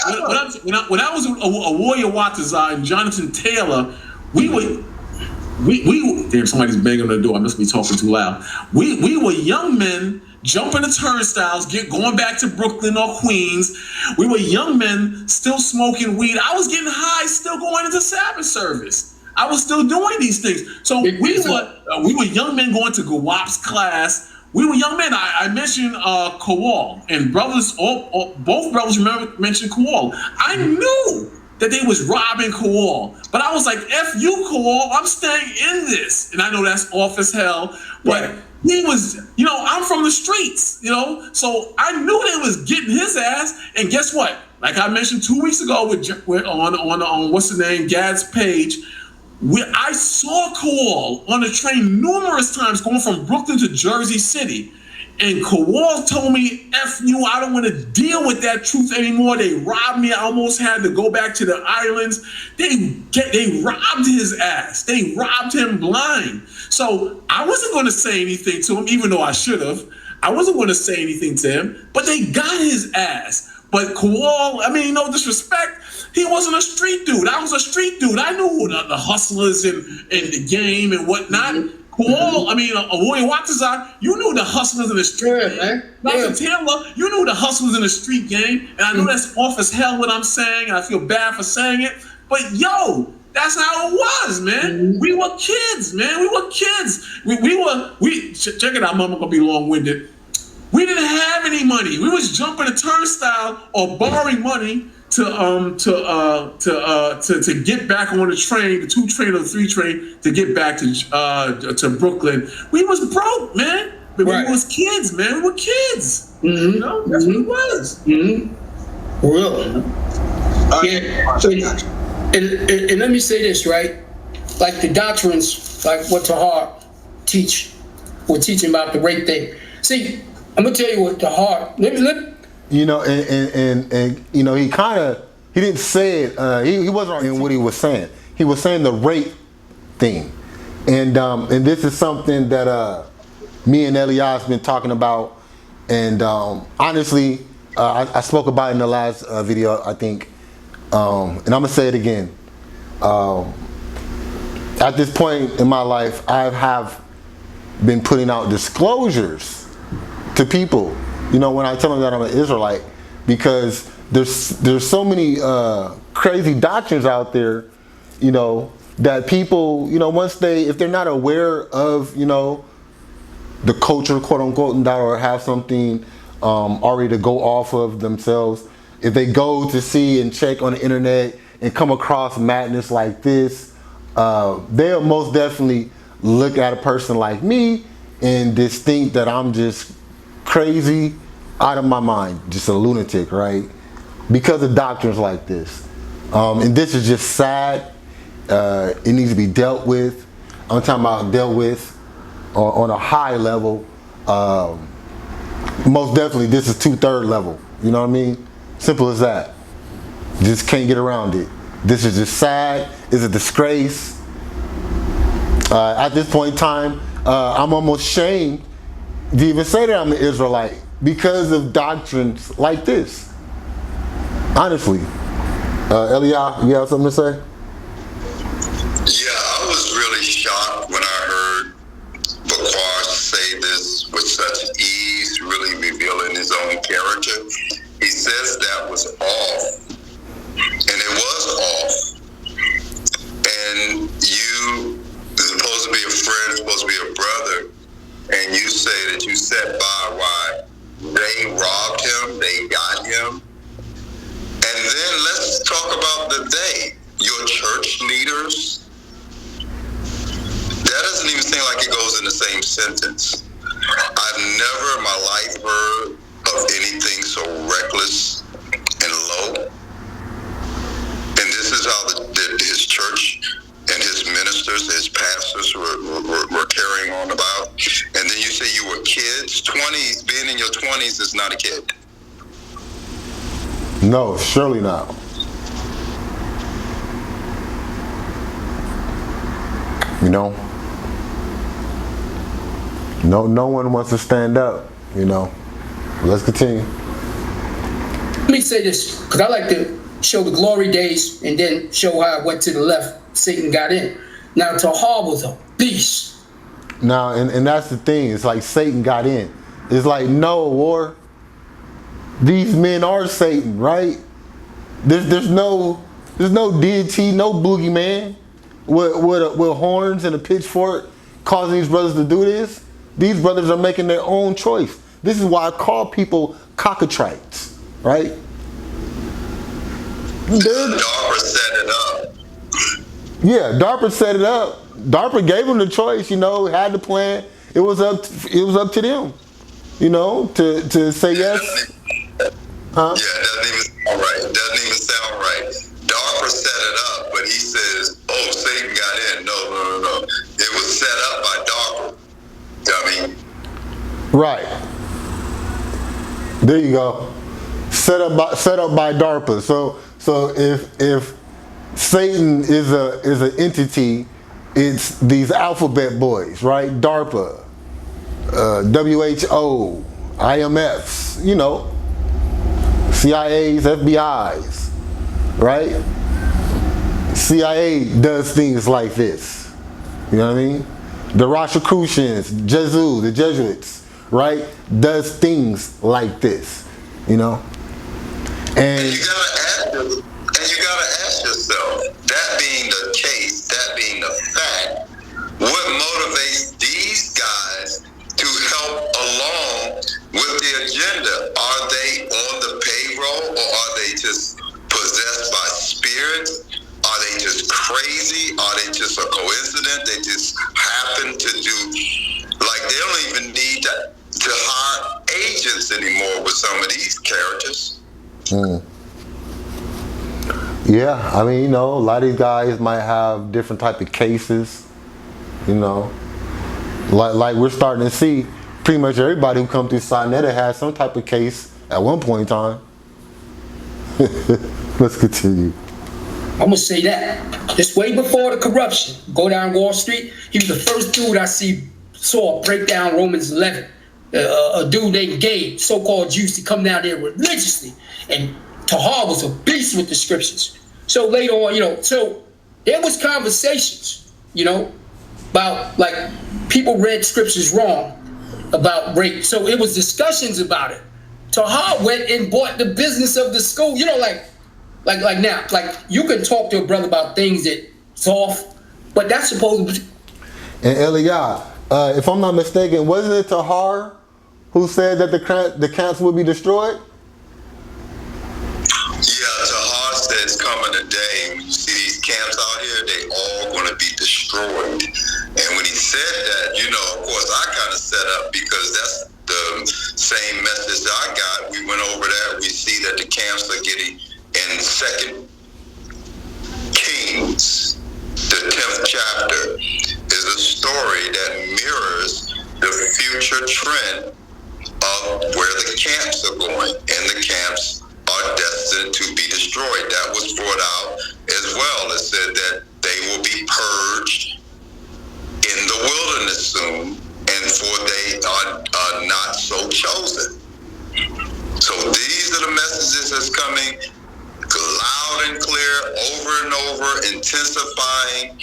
[SPEAKER 6] when I was a Warrior Watazar and Jonathan Taylor, we damn, somebody's banging on the door. I must be talking too loud. We were young men jumping the turnstiles, going back to Brooklyn or Queens. We were young men still smoking weed. I was getting high, still going into Sabbath service. I was still doing these things. So we were young men going to Gawap's class. We were young men. I mentioned Kowal, and brothers, both brothers mentioned Kowal. I knew that they was robbing Kowal, but I was like, F you, Kowal, I'm staying in this. And I know that's off as hell, but he was, I'm from the streets, so I knew they was getting his ass. And guess what? Like I mentioned 2 weeks ago on what's the name, Gad's page, I saw Kowal on the train numerous times going from Brooklyn to Jersey City. And Kowal told me, F you, I don't want to deal with that truth anymore. They robbed me. I almost had to go back to the islands. They robbed his ass. They robbed him blind. So I wasn't going to say anything to him, even though I should have. I wasn't going to say anything to him, but they got his ass. But Kowal, no disrespect, he wasn't a street dude. I was a street dude. I knew who the hustlers in the game and whatnot. Kowal, a Warrior Watazar, you knew the hustlers in the street game. Dr. Taylor, you knew the hustlers in the street game. And I know that's off as hell what I'm saying, and I feel bad for saying it. But yo, that's how it was, man. We were kids, man. We were kids. We check it out, Mama gonna be long-winded. We didn't have any money. We was jumping a turnstile or borrowing money to get back on the train, the 2 train or the 3 train, to get back to Brooklyn. We was broke, man. But we was kids, man. We were kids. Mm-hmm. That's what it was.
[SPEAKER 5] Mm-hmm. Real. Yeah. And let me say this, right? Like the doctrines, like what Tahar we're teaching about the rape thing. See, I'm gonna tell you what Tahar. Let and he didn't say it. He wasn't in what he was saying. He was saying the rape thing, and this is something that me and Elias been talking about. And honestly, I spoke about it in the last video, I think, and I'm gonna say it again. At this point in my life, I have been putting out disclosures to people, when I tell them that I'm an Israelite, because there's so many crazy doctrines out there, that people, if they're not aware of, the culture, quote unquote, or have something already to go off of themselves, if they go to see and check on the internet and come across madness like this, they'll most definitely look at a person like me and just think that I'm just crazy, out of my mind, just a lunatic, right? Because of doctrines like this. And this is just sad. It needs to be dealt with. I'm talking about dealt with on a high level. Most definitely, this is 2/3 level. You know what I mean? Simple as that. Just can't get around it. This is just sad. It's a disgrace. At this point in time, I'm almost ashamed to even say that I'm an Israelite because of doctrines like this. Honestly. Eliah, you have something to say?
[SPEAKER 3] Yeah, I was really shocked when I heard Bakar say this with such ease, really revealing his own character. He says that was off, and it was off. And you are supposed to be a friend, supposed to be a brother, and you say that you sat by while they robbed him, they got him. And then let's talk about the they, your church leaders. That doesn't even seem like it goes in the same sentence. I've never in my life heard of anything so reckless and low. And this is how his church and his ministers, his pastors were carrying on about. And then you say you were kids. 20s, being in your 20s is not a kid.
[SPEAKER 4] No, surely not. You know? No one wants to stand up, you know. Let's continue.
[SPEAKER 5] Let me say this, because I like to show the glory days and then show how it went to the left. Satan got in. Now, Tahar was a beast.
[SPEAKER 4] Now, and that's the thing. It's like Satan got in. It's like, no, War. These men are Satan, right? There's no deity, no boogeyman with horns and a pitchfork causing these brothers to do this. These brothers are making their own choice. This is why I call people cockatrites, right?
[SPEAKER 3] DARPA set it up.
[SPEAKER 4] Yeah, DARPA set it up. DARPA gave them the choice, you know, had the plan. It was up to them, you know, to say yes. Huh?
[SPEAKER 3] Yeah, it doesn't even sound right. It doesn't even sound right. DARPA set it up, but he says, oh, Satan got in. No. It was set up by DARPA. I mean,
[SPEAKER 4] right. There you go. Set up by DARPA. So if Satan is an entity, it's these alphabet boys, right? DARPA, WHO, IMFs, you know, CIAs, FBIs, right? CIA does things like this. You know what I mean? The Rosicrucians, the Jesuits, right? Does things like this, you know? And
[SPEAKER 3] you gotta ask yourself, that being the case, that being the fact, what motivates these guys to help along with the agenda? Are they on the payroll, or are they just possessed by spirits? Are they just crazy? Are they just a coincidence? They just happen to do, like, they don't even need to hire agents anymore with some of these characters.
[SPEAKER 4] Yeah, I mean, you know, a lot of these guys might have different type of cases, you know. Like we're starting to see pretty much everybody who come through Sinetta has some type of case at one point in time. Let's continue.
[SPEAKER 5] I'm gonna say that. Just way before the corruption, go down Wall Street, he was the first dude I saw break down Romans 11. A dude named Gabe, so-called Jews, to come down there religiously. And Tahar was a beast with the scriptures. So later on, you know, so there was conversations, you know, about, like, people read scriptures wrong about rape. So it was discussions about it. Tahar went and bought the business of the school, you know, like now, like, you can talk to a brother about things that's off, but that's supposed to be.
[SPEAKER 4] And Eliah, if I'm not mistaken, wasn't it Tahar who said that the camps would be destroyed?
[SPEAKER 3] Yeah, Tahar said it's coming a day when you see these camps out here, they all going to be destroyed. And when he said that, you know, of course, I kind of set up, because that's the same message that I got. We went over that. We see that the camps are getting in 2 Kings, the 10th chapter, is a story that mirrors the future trend of where the camps are going, and the camps are destined to be destroyed. That was brought out as well. It said that they will be purged in the wilderness soon, and for they are not so chosen. So these are the messages that's coming loud and clear, over and over, intensifying,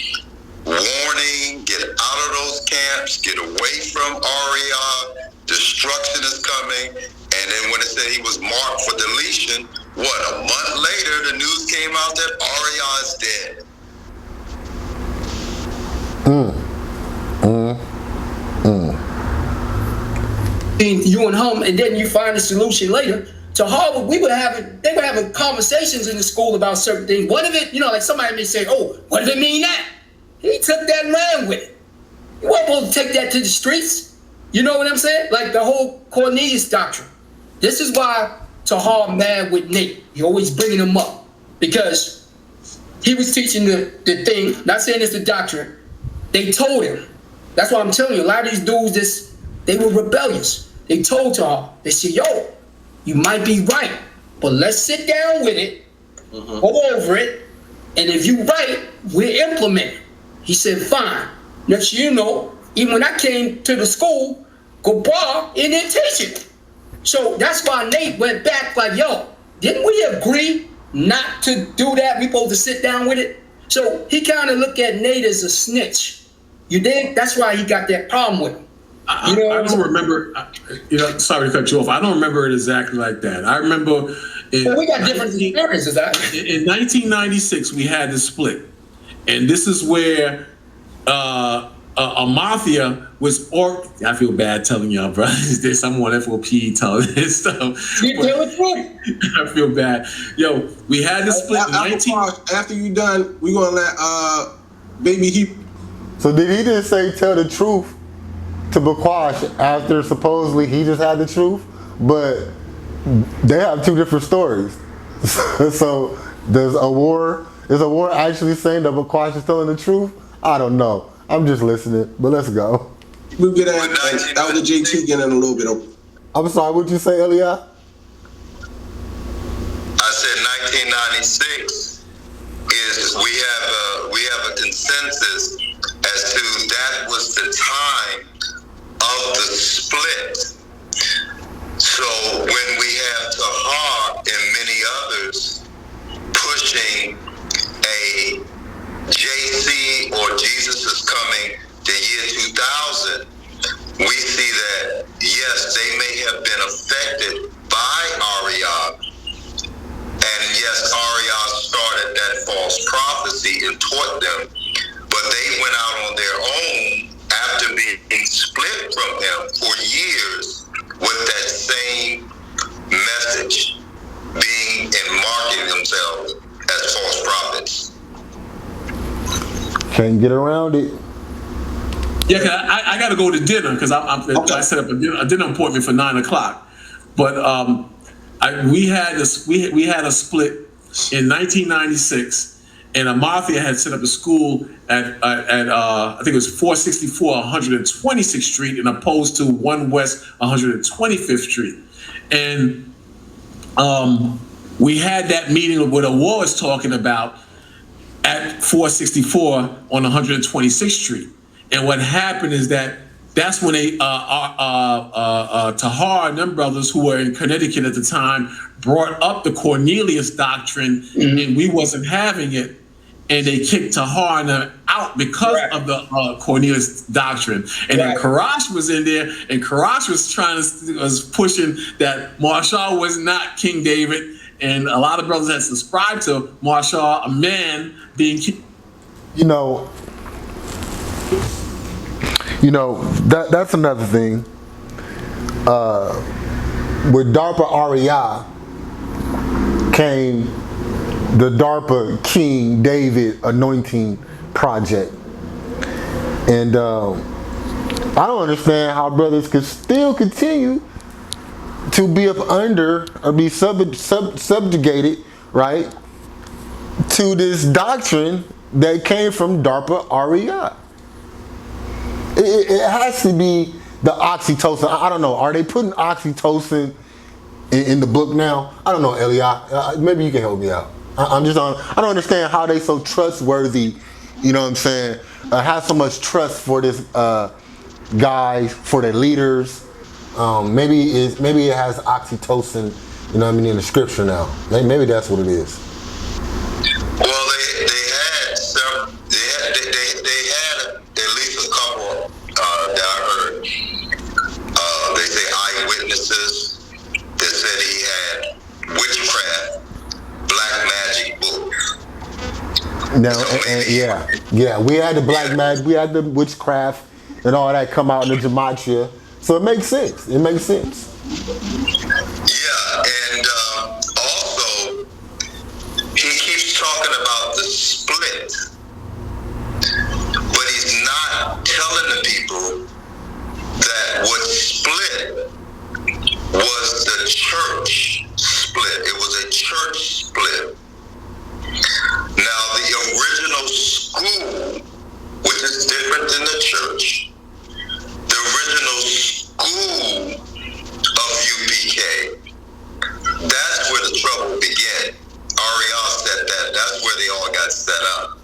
[SPEAKER 3] warning, get out of those camps, get away from Ariah, destruction is coming. And then when it said he was marked for deletion, what, a month later, the news came out that Ariah is dead.
[SPEAKER 5] You and him, and then you find a solution later. To Harvard, they were having conversations in the school about certain things. What if it, you know, like somebody may say, oh, what if it mean that? He took that and ran with it. He wasn't supposed to take that to the streets. You know what I'm saying? Like the whole Cornelius doctrine. This is why Tahar mad with Nate. He always bringing him up, because he was teaching the thing, not saying it's the doctrine. They told him. That's why I'm telling you, a lot of these dudes, they were rebellious. They told Tahar, they said, yo, you might be right, but let's sit down with it, go over it, and if you're right, we'll implement it. He said, fine. Next you know, even when I came to the school, Gabar, it didn't teach it. So that's why Nate went back like, yo, didn't we agree not to do that? We supposed to sit down with it? So he kind of looked at Nate as a snitch. You dig? That's why he got that problem with him.
[SPEAKER 6] I don't remember, sorry to cut you off. I don't remember it exactly like that. I remember
[SPEAKER 5] we got different experiences.
[SPEAKER 6] In 1996, we had the split. And this is where a mafia was, I feel bad telling y'all, bro. There's someone on FOPE telling this stuff. I feel bad. Yo, we had this split in 19...
[SPEAKER 8] After you done, we gonna let Baby Heap.
[SPEAKER 4] So did he just say tell the truth to Bakwash after supposedly he just had the truth? But they have two different stories. So is Ahwar actually saying that Bakwash is telling the truth? I don't know. I'm just listening, but let's go.
[SPEAKER 8] We'll get at that was the JT getting in a little bit.
[SPEAKER 4] I'm sorry, what'd you say, Elia?
[SPEAKER 3] I said 1996 is we have a consensus as to that was the time of the split. So when we have Tahar and many others pushing a JC or Jesus is coming the year 2000, we see that yes, they may have been affected by Ariad, and yes, Ariad started that false prophecy and taught them, but they went out on their own after being split from him for years with that same message, being and marking themselves as false prophets.
[SPEAKER 4] Can't get around it.
[SPEAKER 6] Yeah, cause I got to go to dinner because I set up a dinner appointment for 9 o'clock. But we had a split in 1996, and a mafia had set up a school at I think it was 464 126th Street, and opposed to 1 West 125th Street, and we had that meeting of what Ahwar was talking about at 464 on 126th Street. And what happened is that's when they Tahar and them brothers who were in Connecticut at the time brought up the Cornelius doctrine, and we wasn't having it, and they kicked Tahar and them out because of the Cornelius doctrine. And then Karash was in there, and Karash was pushing that Marshall was not King David, and a lot of brothers had subscribed to Marshall, a man being king.
[SPEAKER 4] That's another thing. With DARPA Ariya came the DARPA King David Anointing Project. And I don't understand how brothers could still continue to be up under or be subjugated, right, to this doctrine that came from DARPA Ariya. It has to be the oxytocin. I don't know. Are they putting oxytocin in the book now? I don't know, Elia. Maybe you can help me out. I don't understand how they so trustworthy, you know what I'm saying, have so much trust for this guy, for their leaders. Maybe it has oxytocin, you know what I mean, in the scripture now. Maybe that's what it is.
[SPEAKER 3] Well, they had at least a couple that I heard. They say eyewitnesses. They said he had witchcraft, black magic books.
[SPEAKER 4] No, yeah, we had the black magic, we had the witchcraft and all that come out in the gematria, so it makes sense. Yeah,
[SPEAKER 3] and also he keeps talking about the split, but he's not telling the people that what split was the church split. It was a church split. Now, the original school, which is different than the church, the original school of UPK, that's where the trouble began. Ariel said that's where they all got set up.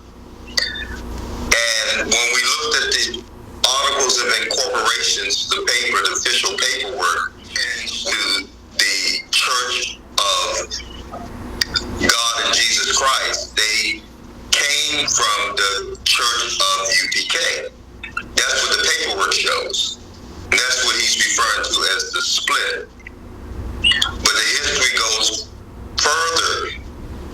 [SPEAKER 3] And when we looked at the articles of incorporations, the paper, the official paperwork to the Church of God and Jesus Christ, they came from the Church of UPK. That's what the paperwork shows. And that's what he's referring to as the split. But the history goes further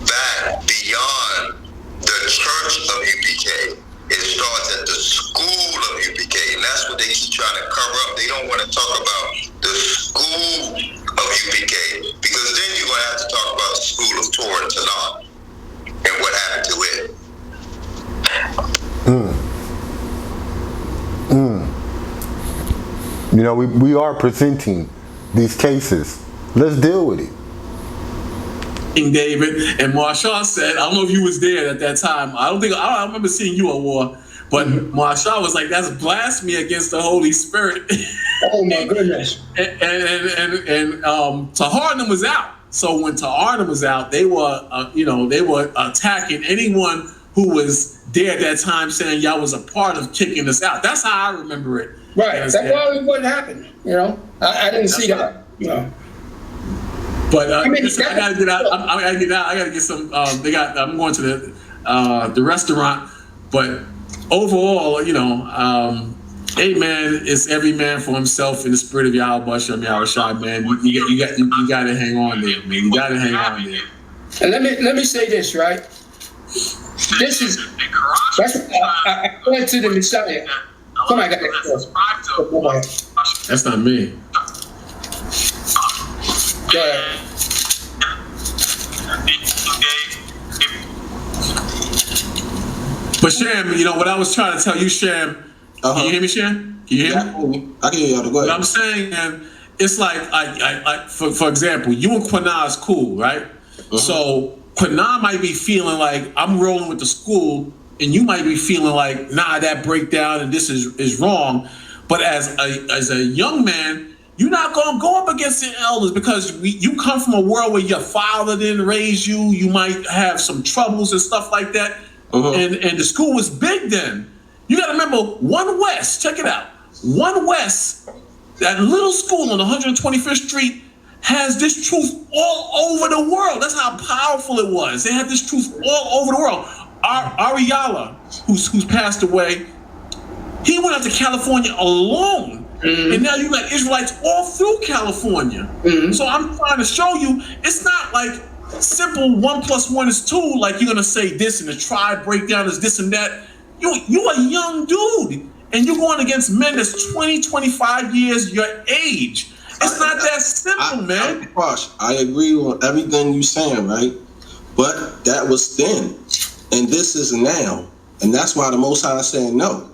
[SPEAKER 3] back beyond the Church of UPK. It starts at the school of UPK, and that's what they keep trying to cover up. They don't want to talk about the school of UPK, because then you're going to have to talk about the school of Torah and Tanakh and what happened to it.
[SPEAKER 4] You know, we are presenting these cases. Let's deal with it.
[SPEAKER 6] King David and Marshall said, I don't know if you was there at that time. I don't remember seeing you at war, but Marshall was like, that's blasphemy against the Holy Spirit.
[SPEAKER 5] Oh my goodness.
[SPEAKER 6] and Taharnum was out. So when Taharnum was out, they were attacking anyone who was there at that time, saying y'all was a part of kicking us out. That's how I remember it.
[SPEAKER 5] Right. That's probably what happened. You know, I didn't see that. You know.
[SPEAKER 6] But I gotta get out. I gotta get out. I gotta get some. I'm going to the restaurant. But overall, you know, amen. It's every man for himself in the spirit of Yahweh Shem Yahushua, man. You gotta hang on there, man. You gotta hang on there.
[SPEAKER 5] And let me say this, right? This is I went to the Messiah. Somebody got that.
[SPEAKER 6] That's not me.
[SPEAKER 5] Go ahead.
[SPEAKER 6] But Sham, you know what I was trying to tell you, Sham. Can you hear me, Sham? Can you hear me?
[SPEAKER 8] I can hear you. Go ahead.
[SPEAKER 6] What I'm saying, man, it's like, for example, you and Quana is cool, right? So Quana might be feeling like I'm rolling with the school, and you might be feeling like, nah, that breakdown and this is wrong. But as a young man, you're not going to go up against the elders, because you come from a world where your father didn't raise you. You might have some troubles and stuff like that. And the school was big then. You got to remember, One West, check it out. One West, that little school on 125th Street, has this truth all over the world. That's how powerful it was. They had this truth all over the world. Ariala, who's passed away, he went out to California alone. And now you got Israelites all through California. So I'm trying to show you, it's not like simple 1 + 1 is 2, like you're gonna say this and the tribe breakdown is this and that. You a young dude, and you're going against men that's 20, 25 years your age. It's not that simple, man.
[SPEAKER 8] I agree on everything you're saying, right? But that was then, and this is now. And that's why the Most High is saying no.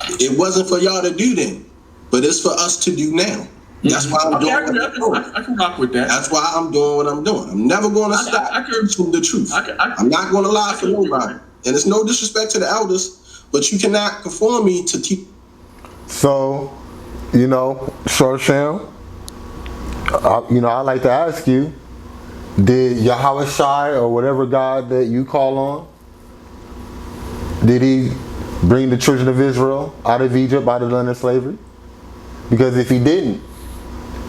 [SPEAKER 8] It wasn't for y'all to do then, but it's for us to do now. That's why I'm doing what I'm doing.
[SPEAKER 6] I can rock with that.
[SPEAKER 8] That's why I'm doing what I'm doing. I'm never going to stop from the truth. I'm not going to lie for nobody. And it's no disrespect to the elders, but you cannot conform me to keep.
[SPEAKER 4] So, you know, Shar Sham, I like to ask you, did Yahweh Shai, or whatever God that you call on, did he bring the children of Israel out of Egypt, out of the land of slavery? Because if he didn't,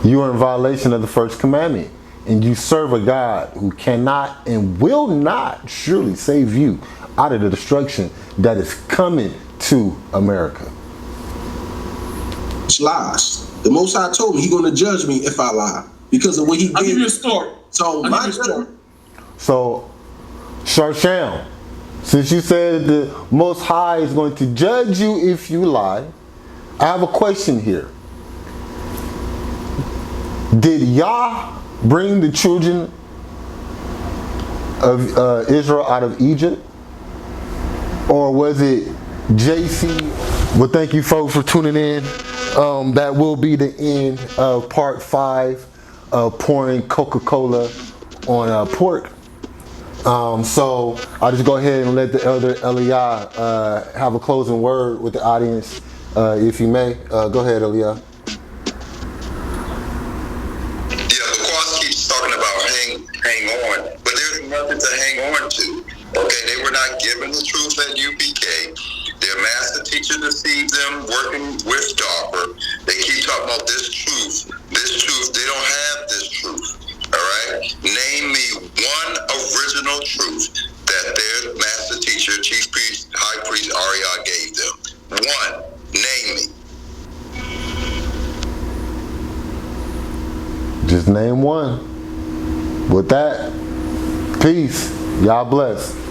[SPEAKER 4] you are in violation of the first commandment, and you serve a God who cannot and will not surely save you out of the destruction that is coming to America.
[SPEAKER 8] It's lies. The Most High told me He's going to judge me if I lie because of what He did.
[SPEAKER 6] I'll give you a story.
[SPEAKER 4] So, Shar Sham, since you said the Most High is going to judge you if you lie, I have a question here. Did Yah bring the children of Israel out of Egypt? Or was it JC? Well, thank you folks for tuning in. That will be the end of part 5 of pouring Coca-Cola on pork. So I'll just go ahead and let the elder Eliah have a closing word with the audience, if you may. Go ahead, Eliah.
[SPEAKER 3] Nothing to hang on to. Okay, they were not given the truth at UPK. Their master teacher deceived them, working with Darper. They keep talking about this truth. This truth. They don't have this truth. All right? Name me one original truth that their master teacher, chief priest, high priest, Ariel gave them. One. Name me.
[SPEAKER 4] Just name one. With that, peace. Y'all bless.